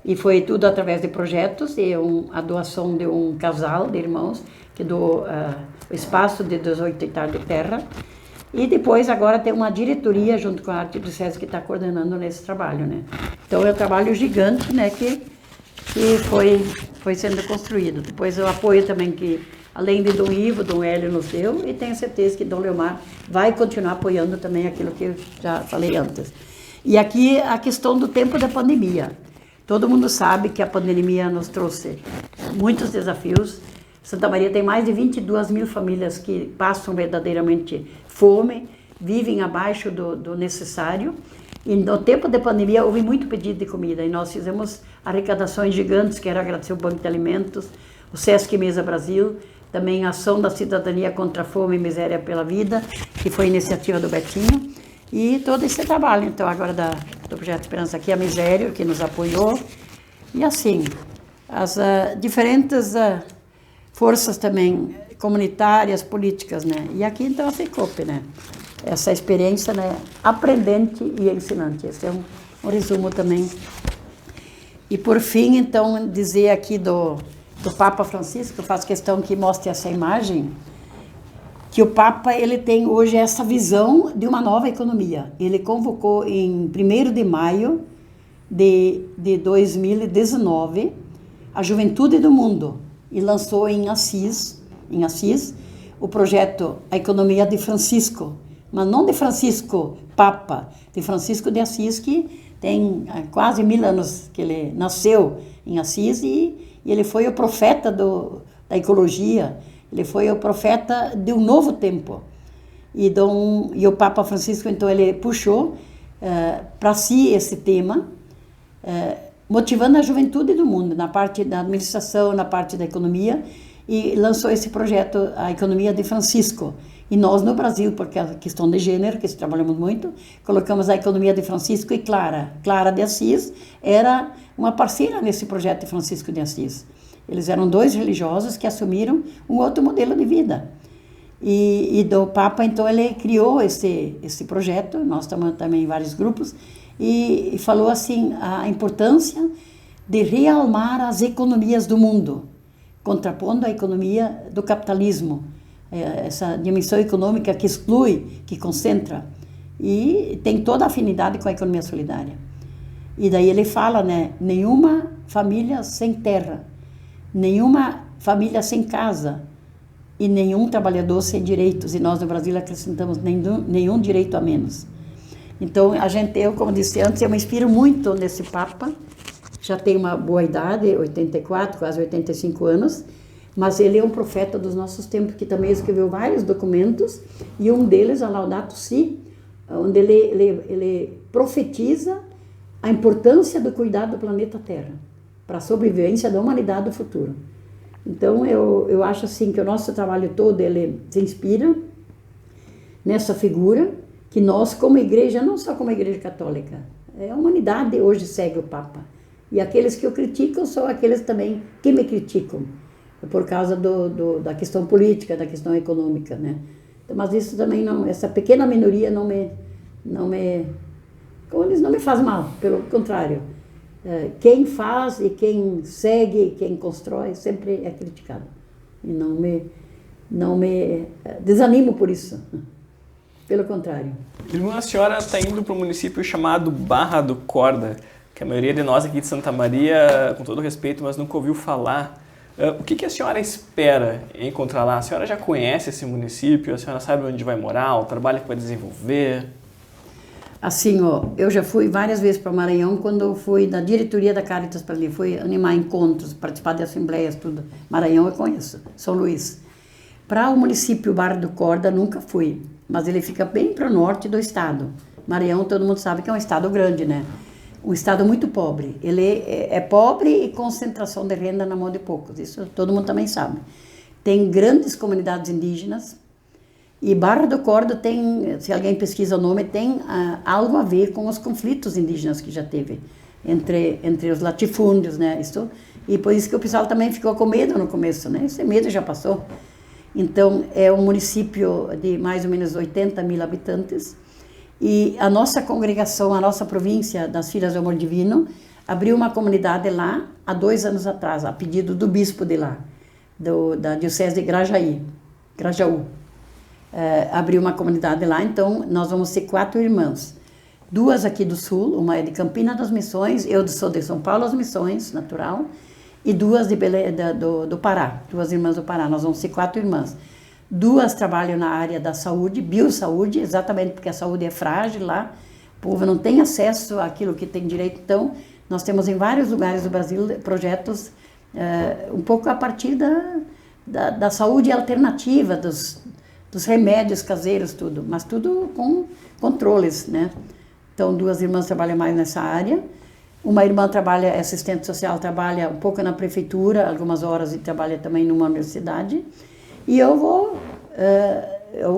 Speaker 2: E foi tudo através de projetos e a doação de um casal de irmãos que doou o espaço de 18 hectares de terra. E depois agora tem uma diretoria junto com a Arte do SESC que está coordenando nesse trabalho, né? Então é um trabalho gigante, né, que foi sendo construído. Depois o apoio também que, além de Dom Ivo, Dom Hélio nos deu, e tenho certeza que Dom Leomar vai continuar apoiando também aquilo que eu já falei antes. E aqui a questão do tempo da pandemia. Todo mundo sabe que a pandemia nos trouxe muitos desafios. Santa Maria tem mais de 22 mil famílias que passam verdadeiramente fome, vivem abaixo do necessário. E no tempo da pandemia houve muito pedido de comida e nós fizemos arrecadações gigantes, quero agradecer o Banco de Alimentos, o Sesc Mesa Brasil, também a Ação da Cidadania contra a Fome e Miséria pela Vida, que foi iniciativa do Betinho, e todo esse trabalho, então, agora do Projeto Esperança aqui, a Miséria, que nos apoiou, e assim, as diferentes forças também comunitárias, políticas, né? E aqui, então, a FECOP, né? Essa experiência, né, aprendente e ensinante. Esse é um resumo também. E por fim, então, dizer aqui do Papa Francisco, eu faço questão que mostre essa imagem, que o Papa ele tem hoje essa visão de uma nova economia. Ele convocou em 1º de maio de 2019 a Juventude do Mundo e lançou em Assis, o projeto A Economia de Francisco, mas não de Francisco Papa, de Francisco de Assis, que tem quase 1000 anos que ele nasceu em Assis e ele foi o profeta da ecologia, ele foi o profeta de um novo tempo. E o Papa Francisco, então, ele puxou para si esse tema, motivando a juventude do mundo, na parte da administração, na parte da economia, e lançou esse projeto, a Economia de Francisco. E nós no Brasil, porque a questão de gênero, que trabalhamos muito, colocamos a Economia de Francisco e Clara de Assis era uma parceira nesse projeto de Francisco de Assis. Eles eram 2 religiosos que assumiram um outro modelo de vida. E do Papa, então, ele criou esse projeto, nós estamos também em vários grupos, e falou assim, a importância de realmar as economias do mundo, contrapondo a economia do capitalismo, essa dimensão econômica que exclui, que concentra, e tem toda a afinidade com a economia solidária. E daí ele fala, né, nenhuma família sem terra, nenhuma família sem casa e nenhum trabalhador sem direitos. E nós no Brasil acrescentamos nenhum direito a menos. Então, eu, como disse antes, eu me inspiro muito nesse Papa, já tem uma boa idade, 84, quase 85 anos, mas ele é um profeta dos nossos tempos, que também escreveu vários documentos, e um deles, a Laudato Si, onde ele profetiza a importância do cuidado do planeta Terra, para a sobrevivência da humanidade do futuro. Então, eu acho assim que o nosso trabalho todo, ele se inspira nessa figura, que nós, como igreja, não só como igreja católica, a humanidade hoje segue o Papa. E aqueles que o criticam são aqueles também que me criticam, por causa da questão política, da questão econômica, né? Mas isso também não, essa pequena minoria não me faz mal, pelo contrário. Quem faz e quem segue, quem constrói, sempre é criticado. E não me desanimo por isso. Pelo contrário.
Speaker 1: Irmã, a senhora está indo para um município chamado Barra do Corda, que a maioria de nós aqui de Santa Maria, com todo respeito, mas nunca ouviu falar. O que a senhora espera encontrar lá? A senhora já conhece esse município? A senhora sabe onde vai morar, o trabalho que vai desenvolver?
Speaker 2: Assim, eu já fui várias vezes para Maranhão quando eu fui da diretoria da Caritas para ali. Fui animar encontros, participar de assembleias, tudo. Maranhão eu conheço, São Luís. Para o município Barra do Corda nunca fui, mas ele fica bem para o norte do estado. Maranhão, todo mundo sabe que é um estado grande, né? Um estado muito pobre. Ele é pobre e concentração de renda na mão de poucos. Isso todo mundo também sabe. Tem grandes comunidades indígenas. E Barra do Corda tem, se alguém pesquisa o nome, tem algo a ver com os conflitos indígenas que já teve entre os latifúndios, né? E por isso que o pessoal também ficou com medo no começo, né? Esse medo já passou. Então, é um município de mais ou menos 80 mil habitantes. E a nossa congregação, a nossa província das Filhas do Amor Divino, abriu uma comunidade lá há 2 anos atrás, a pedido do bispo de lá, da diocese de Grajaú. Abriu uma comunidade lá, então nós vamos ser 4 irmãs. 2 aqui do sul, uma é de Campina das Missões, eu sou de São Paulo das Missões, natural, e 2 do Pará, 2 irmãs do Pará, nós vamos ser 4 irmãs. 2 trabalham na área da saúde, biosaúde, exatamente porque a saúde é frágil lá, o povo não tem acesso àquilo que tem direito, então nós temos em vários lugares do Brasil projetos um pouco a partir da saúde alternativa, dos remédios caseiros, tudo, mas tudo com controles, né? Então, 2 irmãs trabalham mais nessa área. Uma irmã é assistente social, trabalha um pouco na prefeitura, algumas horas, e trabalha também numa universidade. E eu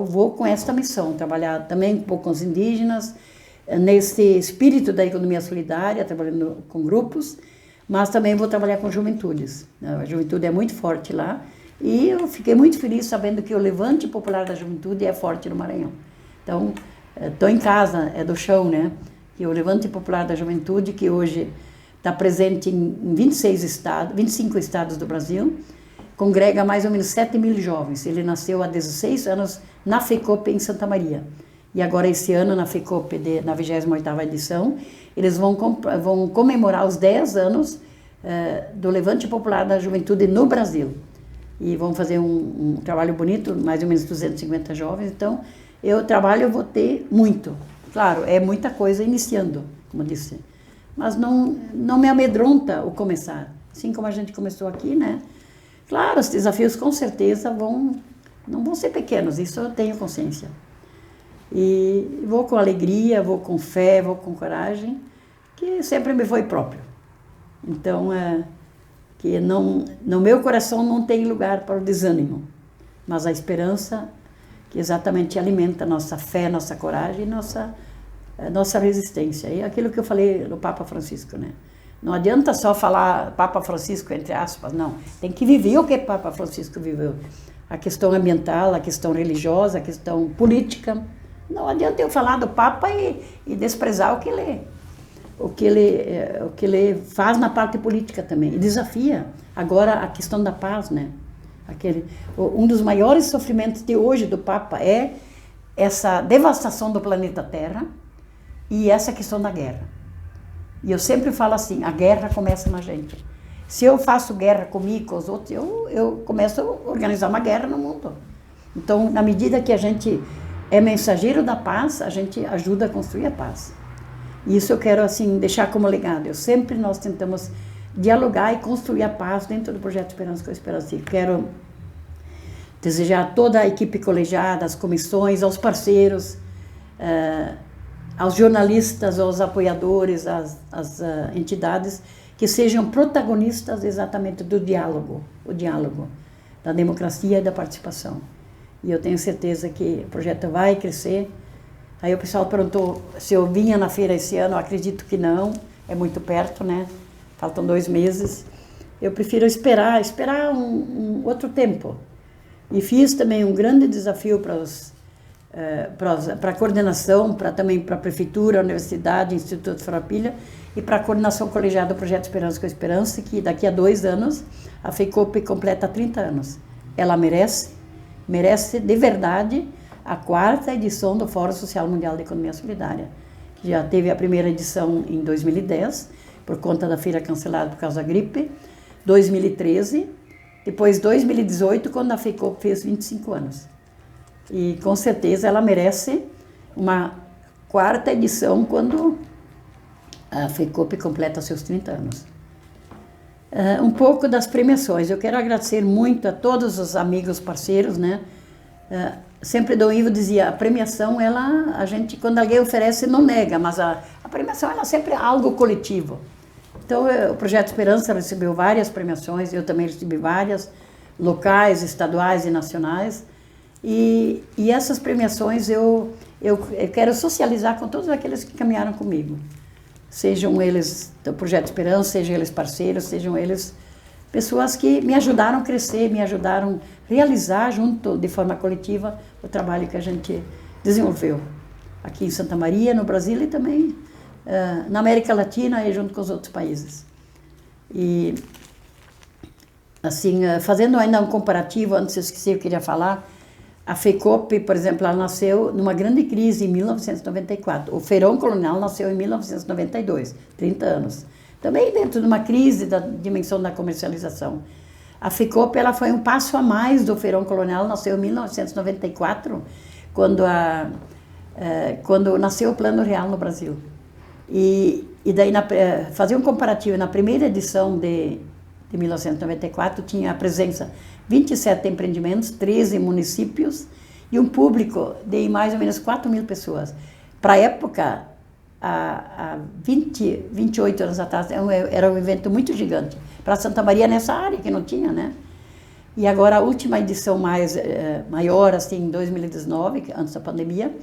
Speaker 2: vou com esta missão, trabalhar também um pouco com os indígenas, nesse espírito da economia solidária, trabalhando com grupos, mas também vou trabalhar com juventudes. A juventude é muito forte lá. E eu fiquei muito feliz sabendo que o Levante Popular da Juventude é forte no Maranhão. Então, estou em casa, é do chão, né? Que o Levante Popular da Juventude, que hoje está presente em 25 estados do Brasil, congrega mais ou menos 7.000 jovens. Ele nasceu há 16 anos na FECOP em Santa Maria. E agora esse ano, na FECOP, na 28ª edição, eles vão comemorar os 10 anos do Levante Popular da Juventude no Brasil. E vão fazer um trabalho bonito, mais ou menos 250 jovens. Então, eu vou ter muito. Claro, é muita coisa iniciando, como eu disse. Mas não me amedronta o começar. Assim como a gente começou aqui, né? Claro, os desafios com certeza não vão ser pequenos, isso eu tenho consciência. E vou com alegria, vou com fé, vou com coragem, que sempre me foi próprio. Então, que no meu coração não tem lugar para o desânimo, mas a esperança que exatamente alimenta a nossa fé, nossa coragem e nossa resistência. E aquilo que eu falei do Papa Francisco, né? Não adianta só falar Papa Francisco, entre aspas, não. Tem que viver o que Papa Francisco viveu. A questão ambiental, a questão religiosa, a questão política. Não adianta eu falar do Papa e desprezar o que ele faz na parte política também. E desafia agora a questão da paz, né? Um dos maiores sofrimentos de hoje do Papa é essa devastação do planeta Terra e essa questão da guerra. E eu sempre falo assim, a guerra começa na gente. Se eu faço guerra comigo, com os outros, eu começo a organizar uma guerra no mundo. Então, na medida que a gente é mensageiro da paz, a gente ajuda a construir a paz. E isso eu quero, assim, deixar como legado. Nós tentamos dialogar e construir a paz dentro do projeto Esperança com Esperança. E quero desejar a toda a equipe colegiada, às comissões, aos parceiros, aos jornalistas, aos apoiadores, às entidades, que sejam protagonistas exatamente do diálogo, o diálogo, da democracia e da participação. E eu tenho certeza que o projeto vai crescer. Aí o pessoal perguntou se eu vinha na feira esse ano, eu acredito que não, é muito perto, né? Faltam 2 meses. Eu prefiro esperar um outro tempo. E fiz também um grande desafio para a coordenação, também para a prefeitura, a universidade, Instituto Farroupilha, e para a coordenação colegiada do projeto Esperança com Esperança, que daqui a 2 anos a FECOP completa 30 anos. Ela merece de verdade a 4ª edição do Fórum Social Mundial de Economia Solidária, que já teve a primeira edição em 2010, por conta da feira cancelada por causa da gripe, 2013, depois 2018, quando a FECOP fez 25 anos. E com certeza ela merece uma 4ª edição quando a FECOP completa seus 30 anos. Um pouco das premiações. Eu quero agradecer muito a todos os amigos, parceiros, né? Sempre Dom Ivo dizia, a premiação, a gente, quando alguém oferece, não nega, mas a premiação, ela sempre é algo coletivo. Então, o Projeto Esperança recebeu várias premiações, eu também recebi várias, locais, estaduais e nacionais. E essas premiações eu quero socializar com todos aqueles que caminharam comigo. Sejam eles do Projeto Esperança, sejam eles parceiros, sejam eles pessoas que me ajudaram a crescer, me ajudaram a realizar junto, de forma coletiva, o trabalho que a gente desenvolveu. aqui em Santa Maria, no Brasil e também na América Latina e junto com os outros países. E, assim, fazendo ainda um comparativo, antes eu esqueci, eu queria falar, a FECOP, por exemplo, ela nasceu numa grande crise em 1994. O Feirão Colonial nasceu em 1992, 30 anos. Também dentro de uma crise da dimensão da comercialização. A FECOP ela foi um passo a mais do Feirão Colonial, nasceu em 1994, quando nasceu o Plano Real no Brasil. E daí, fazer um comparativo, na primeira edição de 1994, tinha a presença 27 empreendimentos, 13 municípios e um público de mais ou menos 4.000 pessoas. Para a época, há 28 anos atrás, era um evento muito gigante. Para Santa Maria, nessa área que não tinha, né? E agora, a última edição maior, assim, em 2019, antes da pandemia,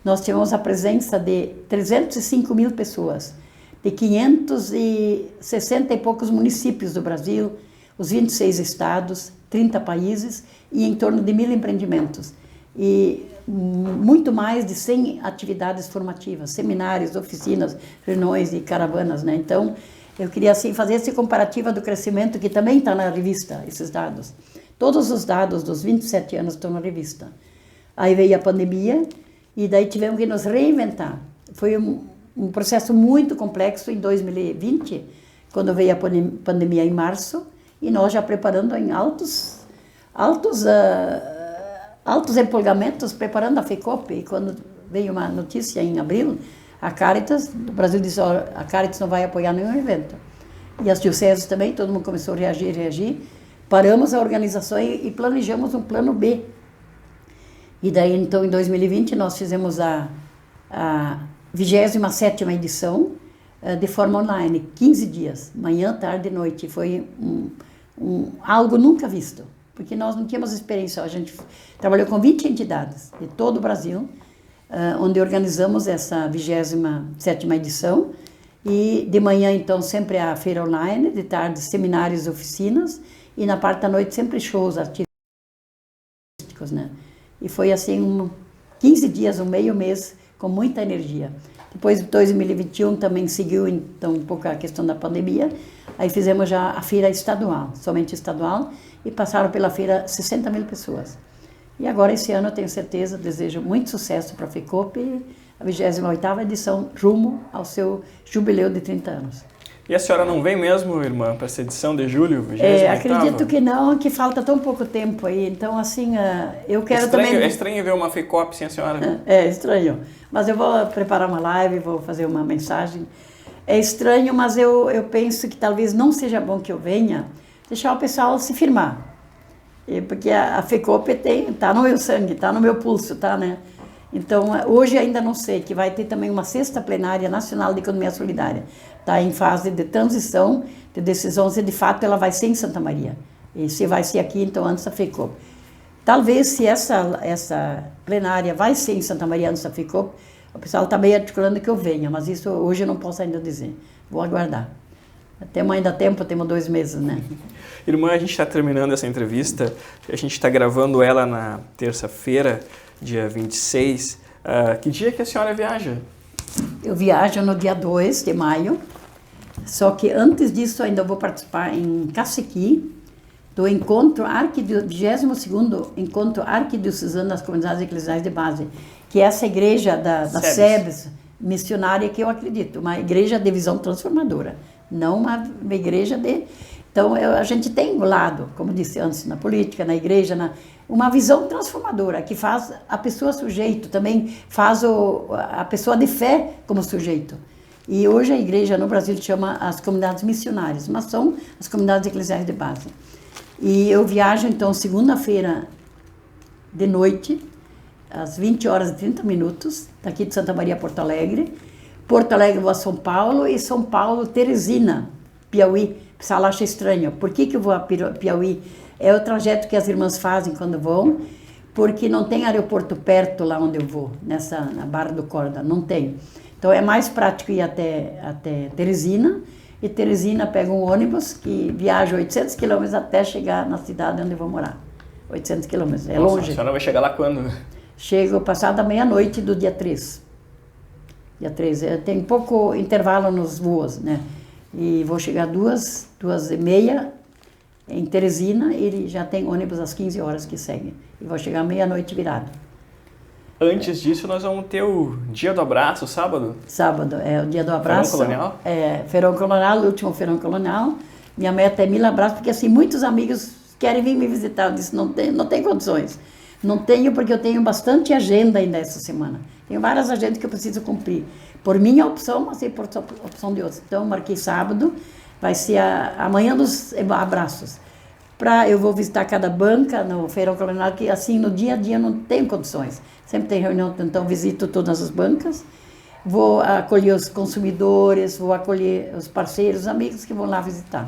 Speaker 2: nós tivemos a presença de 305.000 pessoas, de 560 e poucos municípios do Brasil, os 26 estados, 30 países e em torno de 1.000 empreendimentos. E muito mais de 100 atividades formativas, seminários, oficinas, reuniões e caravanas, né? Então, eu queria assim fazer esse comparativo do crescimento que também está na revista, esses dados. Todos os dados dos 27 anos estão na revista. Aí veio a pandemia e daí tivemos que nos reinventar. Foi um processo muito complexo em 2020, quando veio a pandemia em março, e nós já preparando em altos empolgamentos, preparando a FECOP. E quando veio uma notícia em abril, a Caritas, o Brasil disse, a Caritas não vai apoiar nenhum evento. E as dioceses também, todo mundo começou a reagir. Paramos a organização e planejamos um plano B. E daí, então, em 2020, nós fizemos a 27ª edição de forma online, 15 dias, manhã, tarde e noite. Foi algo nunca visto, porque nós não tínhamos experiência. A gente trabalhou com 20 entidades de todo o Brasil, onde organizamos essa 27ª edição. E de manhã, então, sempre a feira online, de tarde, seminários e oficinas, e na parte da noite, sempre shows artísticos, né? E foi assim, 15 dias, meio mês, com muita energia. Depois de 2021 também seguiu então um pouco a questão da pandemia. Aí fizemos já a feira estadual, somente estadual, e passaram pela feira 60.000 pessoas. E agora esse ano eu tenho certeza, desejo muito sucesso para a FECOP, a 28ª edição, rumo ao seu jubileu de 30 anos.
Speaker 1: E a senhora não vem mesmo, irmã, para essa edição de julho, 28ª?
Speaker 2: Acredito que não, que falta tão pouco tempo aí. Então, assim, eu quero também...
Speaker 1: É estranho ver uma FECOP sem a senhora.
Speaker 2: É estranho. Mas eu vou preparar uma live, vou fazer uma mensagem. É estranho, mas eu penso que talvez não seja bom que eu venha, deixar o pessoal se firmar. Porque a FECOP está no meu sangue, está no meu pulso, tá, né? Então, hoje ainda não sei, que vai ter também uma 6ª plenária nacional de economia solidária. Está em fase de transição, de decisão se de fato ela vai ser em Santa Maria. E se vai ser aqui, então, antes da FECOP. Talvez se essa plenária vai ser em Santa Maria antes da FECOP, o pessoal está meio articulando que eu venha, mas isso hoje eu não posso ainda dizer. Vou aguardar. Temos ainda tempo, temos 2 meses, né?
Speaker 1: Irmã, a gente está terminando essa entrevista, a gente está gravando ela na terça-feira, dia 26. Que dia que a senhora viaja?
Speaker 2: Eu viajo no dia 2 de maio, só que antes disso ainda vou participar em Cacequi, do encontro 22º Encontro Arquidiocesano das Comunidades Eclesiais de Base, que é essa igreja da SEBS missionária que eu acredito, uma igreja de visão transformadora, não uma igreja de... Então, a gente tem um lado, como disse antes, na política, na igreja, uma visão transformadora, que faz a pessoa sujeito, também faz a pessoa de fé como sujeito. E hoje a igreja no Brasil chama as comunidades missionárias, mas são as comunidades eclesiais de base. E eu viajo, então, segunda-feira de noite, às 20h30, daqui de Santa Maria a Porto Alegre. Porto Alegre vou a São Paulo e São Paulo, Teresina, Piauí. O pessoal acha estranho. Por que eu vou a Piauí? É o trajeto que as irmãs fazem quando vão, porque não tem aeroporto perto lá onde eu vou, na Barra do Corda, não tem. Então é mais prático ir até Teresina, e Teresina pega um ônibus que viaja 800 quilômetros até chegar na cidade onde eu vou morar. 800 quilômetros, é longe.
Speaker 1: A senhora vai chegar lá quando?
Speaker 2: Chego passada meia-noite do dia 3. dia 3. Tem pouco intervalo nos voos, né? E vou chegar 2h30 em Teresina, e já tem ônibus às 15 horas que segue. E vou chegar meia-noite virado.
Speaker 1: Antes disso, nós vamos ter o Dia do Abraço, sábado?
Speaker 2: Sábado, é o Dia do Abraço.
Speaker 1: Feirão Colonial?
Speaker 2: É, Feirão Colonial, o último Feirão Colonial. Minha meta é 1000 abraços, porque assim, muitos amigos querem vir me visitar. Eu disse, não tem condições. Não tenho, porque eu tenho bastante agenda ainda essa semana. Tenho várias agendas que eu preciso cumprir. Por minha opção, mas por opção de outros. Então, marquei sábado, vai ser a manhã dos abraços. Eu vou visitar cada banca no Feirão Colonial, que assim, no dia a dia não tenho condições. Sempre tem reunião, então visito todas as bancas. Vou acolher os consumidores, vou acolher os parceiros, os amigos que vão lá visitar.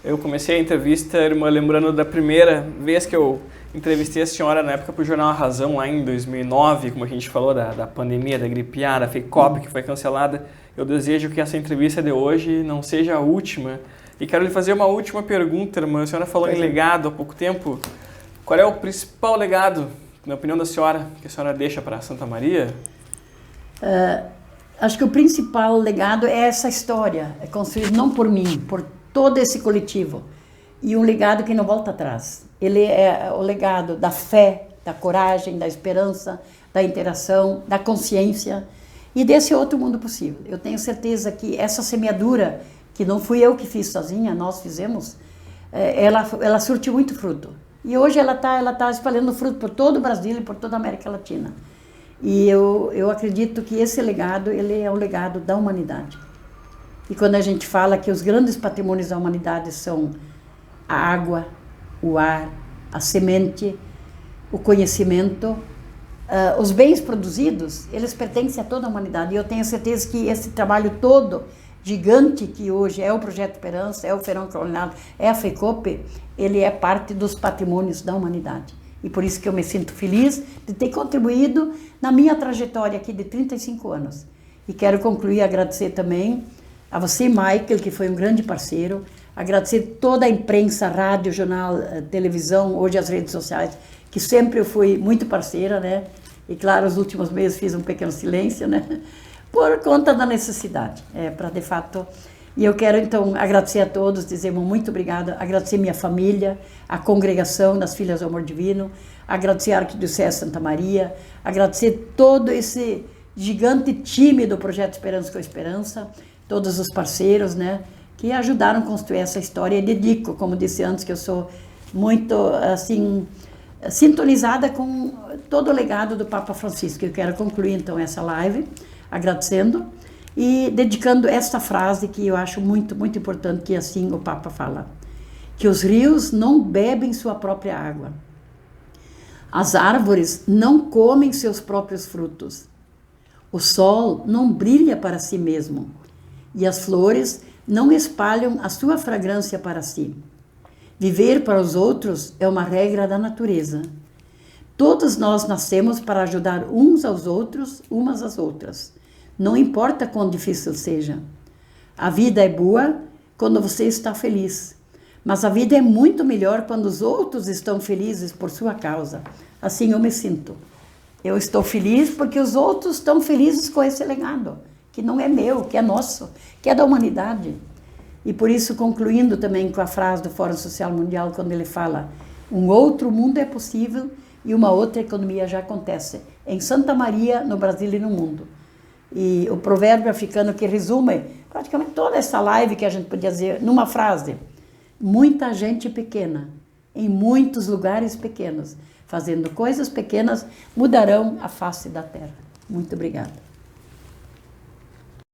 Speaker 1: Eu comecei a entrevista, irmã, lembrando da primeira vez que eu entrevistei a senhora na época para o Jornal A Razão, lá em 2009, como a gente falou, da pandemia, da gripe A, da FECOP, que foi cancelada. Eu desejo que essa entrevista de hoje não seja a última. E quero lhe fazer uma última pergunta, irmã. A senhora falou em legado há pouco tempo. Qual é o principal legado, na opinião da senhora, que a senhora deixa para Santa Maria?
Speaker 2: Acho que o principal legado é essa história, é construído não por mim, por todo esse coletivo. E um legado que não volta atrás. Ele é o legado da fé, da coragem, da esperança, da interação, da consciência e desse outro mundo possível. Eu tenho certeza que essa semeadura, que não fui eu que fiz sozinha, nós fizemos, ela surtiu muito fruto. E hoje ela tá espalhando fruto por todo o Brasil e por toda a América Latina. E eu acredito que esse legado, ele é um legado da humanidade. E quando a gente fala que os grandes patrimônios da humanidade são a água, o ar, a semente, o conhecimento, os bens produzidos, eles pertencem a toda a humanidade. E eu tenho certeza que esse trabalho todo, gigante, que hoje é o Projeto Esperança, é o Feirão Colonial, é a FECOP, ele é parte dos patrimônios da humanidade. E por isso que eu me sinto feliz de ter contribuído na minha trajetória aqui de 35 anos. E quero concluir agradecer também a você, Michael, que foi um grande parceiro, agradecer toda a imprensa, rádio, jornal, televisão, hoje as redes sociais, que sempre eu fui muito parceira, né? E claro, os últimos meses fiz um pequeno silêncio, né? Por conta da necessidade, para de fato. E eu quero então agradecer a todos, dizer muito obrigada, agradecer minha família, a congregação das Filhas do Amor Divino, agradecer a Arquidiocese Santa Maria, agradecer todo esse gigante time do Projeto Esperança com Esperança, todos os parceiros, né, que ajudaram a construir essa história. E dedico, como disse antes, que eu sou muito, assim, sintonizada com todo o legado do Papa Francisco. Eu quero concluir, então, essa live agradecendo e dedicando esta frase que eu acho muito, muito importante, que assim o Papa fala, que os rios não bebem sua própria água, as árvores não comem seus próprios frutos, o sol não brilha para si mesmo, e as flores não espalham a sua fragrância para si. Viver para os outros é uma regra da natureza. Todos nós nascemos para ajudar uns aos outros, umas às outras. Não importa quão difícil seja. A vida é boa quando você está feliz. Mas a vida é muito melhor quando os outros estão felizes por sua causa. Assim eu me sinto. Eu estou feliz porque os outros estão felizes com esse legado, que não é meu, que é nosso, que é da humanidade. E por isso, concluindo também com a frase do Fórum Social Mundial, quando ele fala, um outro mundo é possível e uma outra economia já acontece. Em Santa Maria, no Brasil e no mundo. E o provérbio africano que resume praticamente toda essa live, que a gente podia dizer numa frase: muita gente pequena, em muitos lugares pequenos, fazendo coisas pequenas, mudarão a face da terra. Muito obrigada.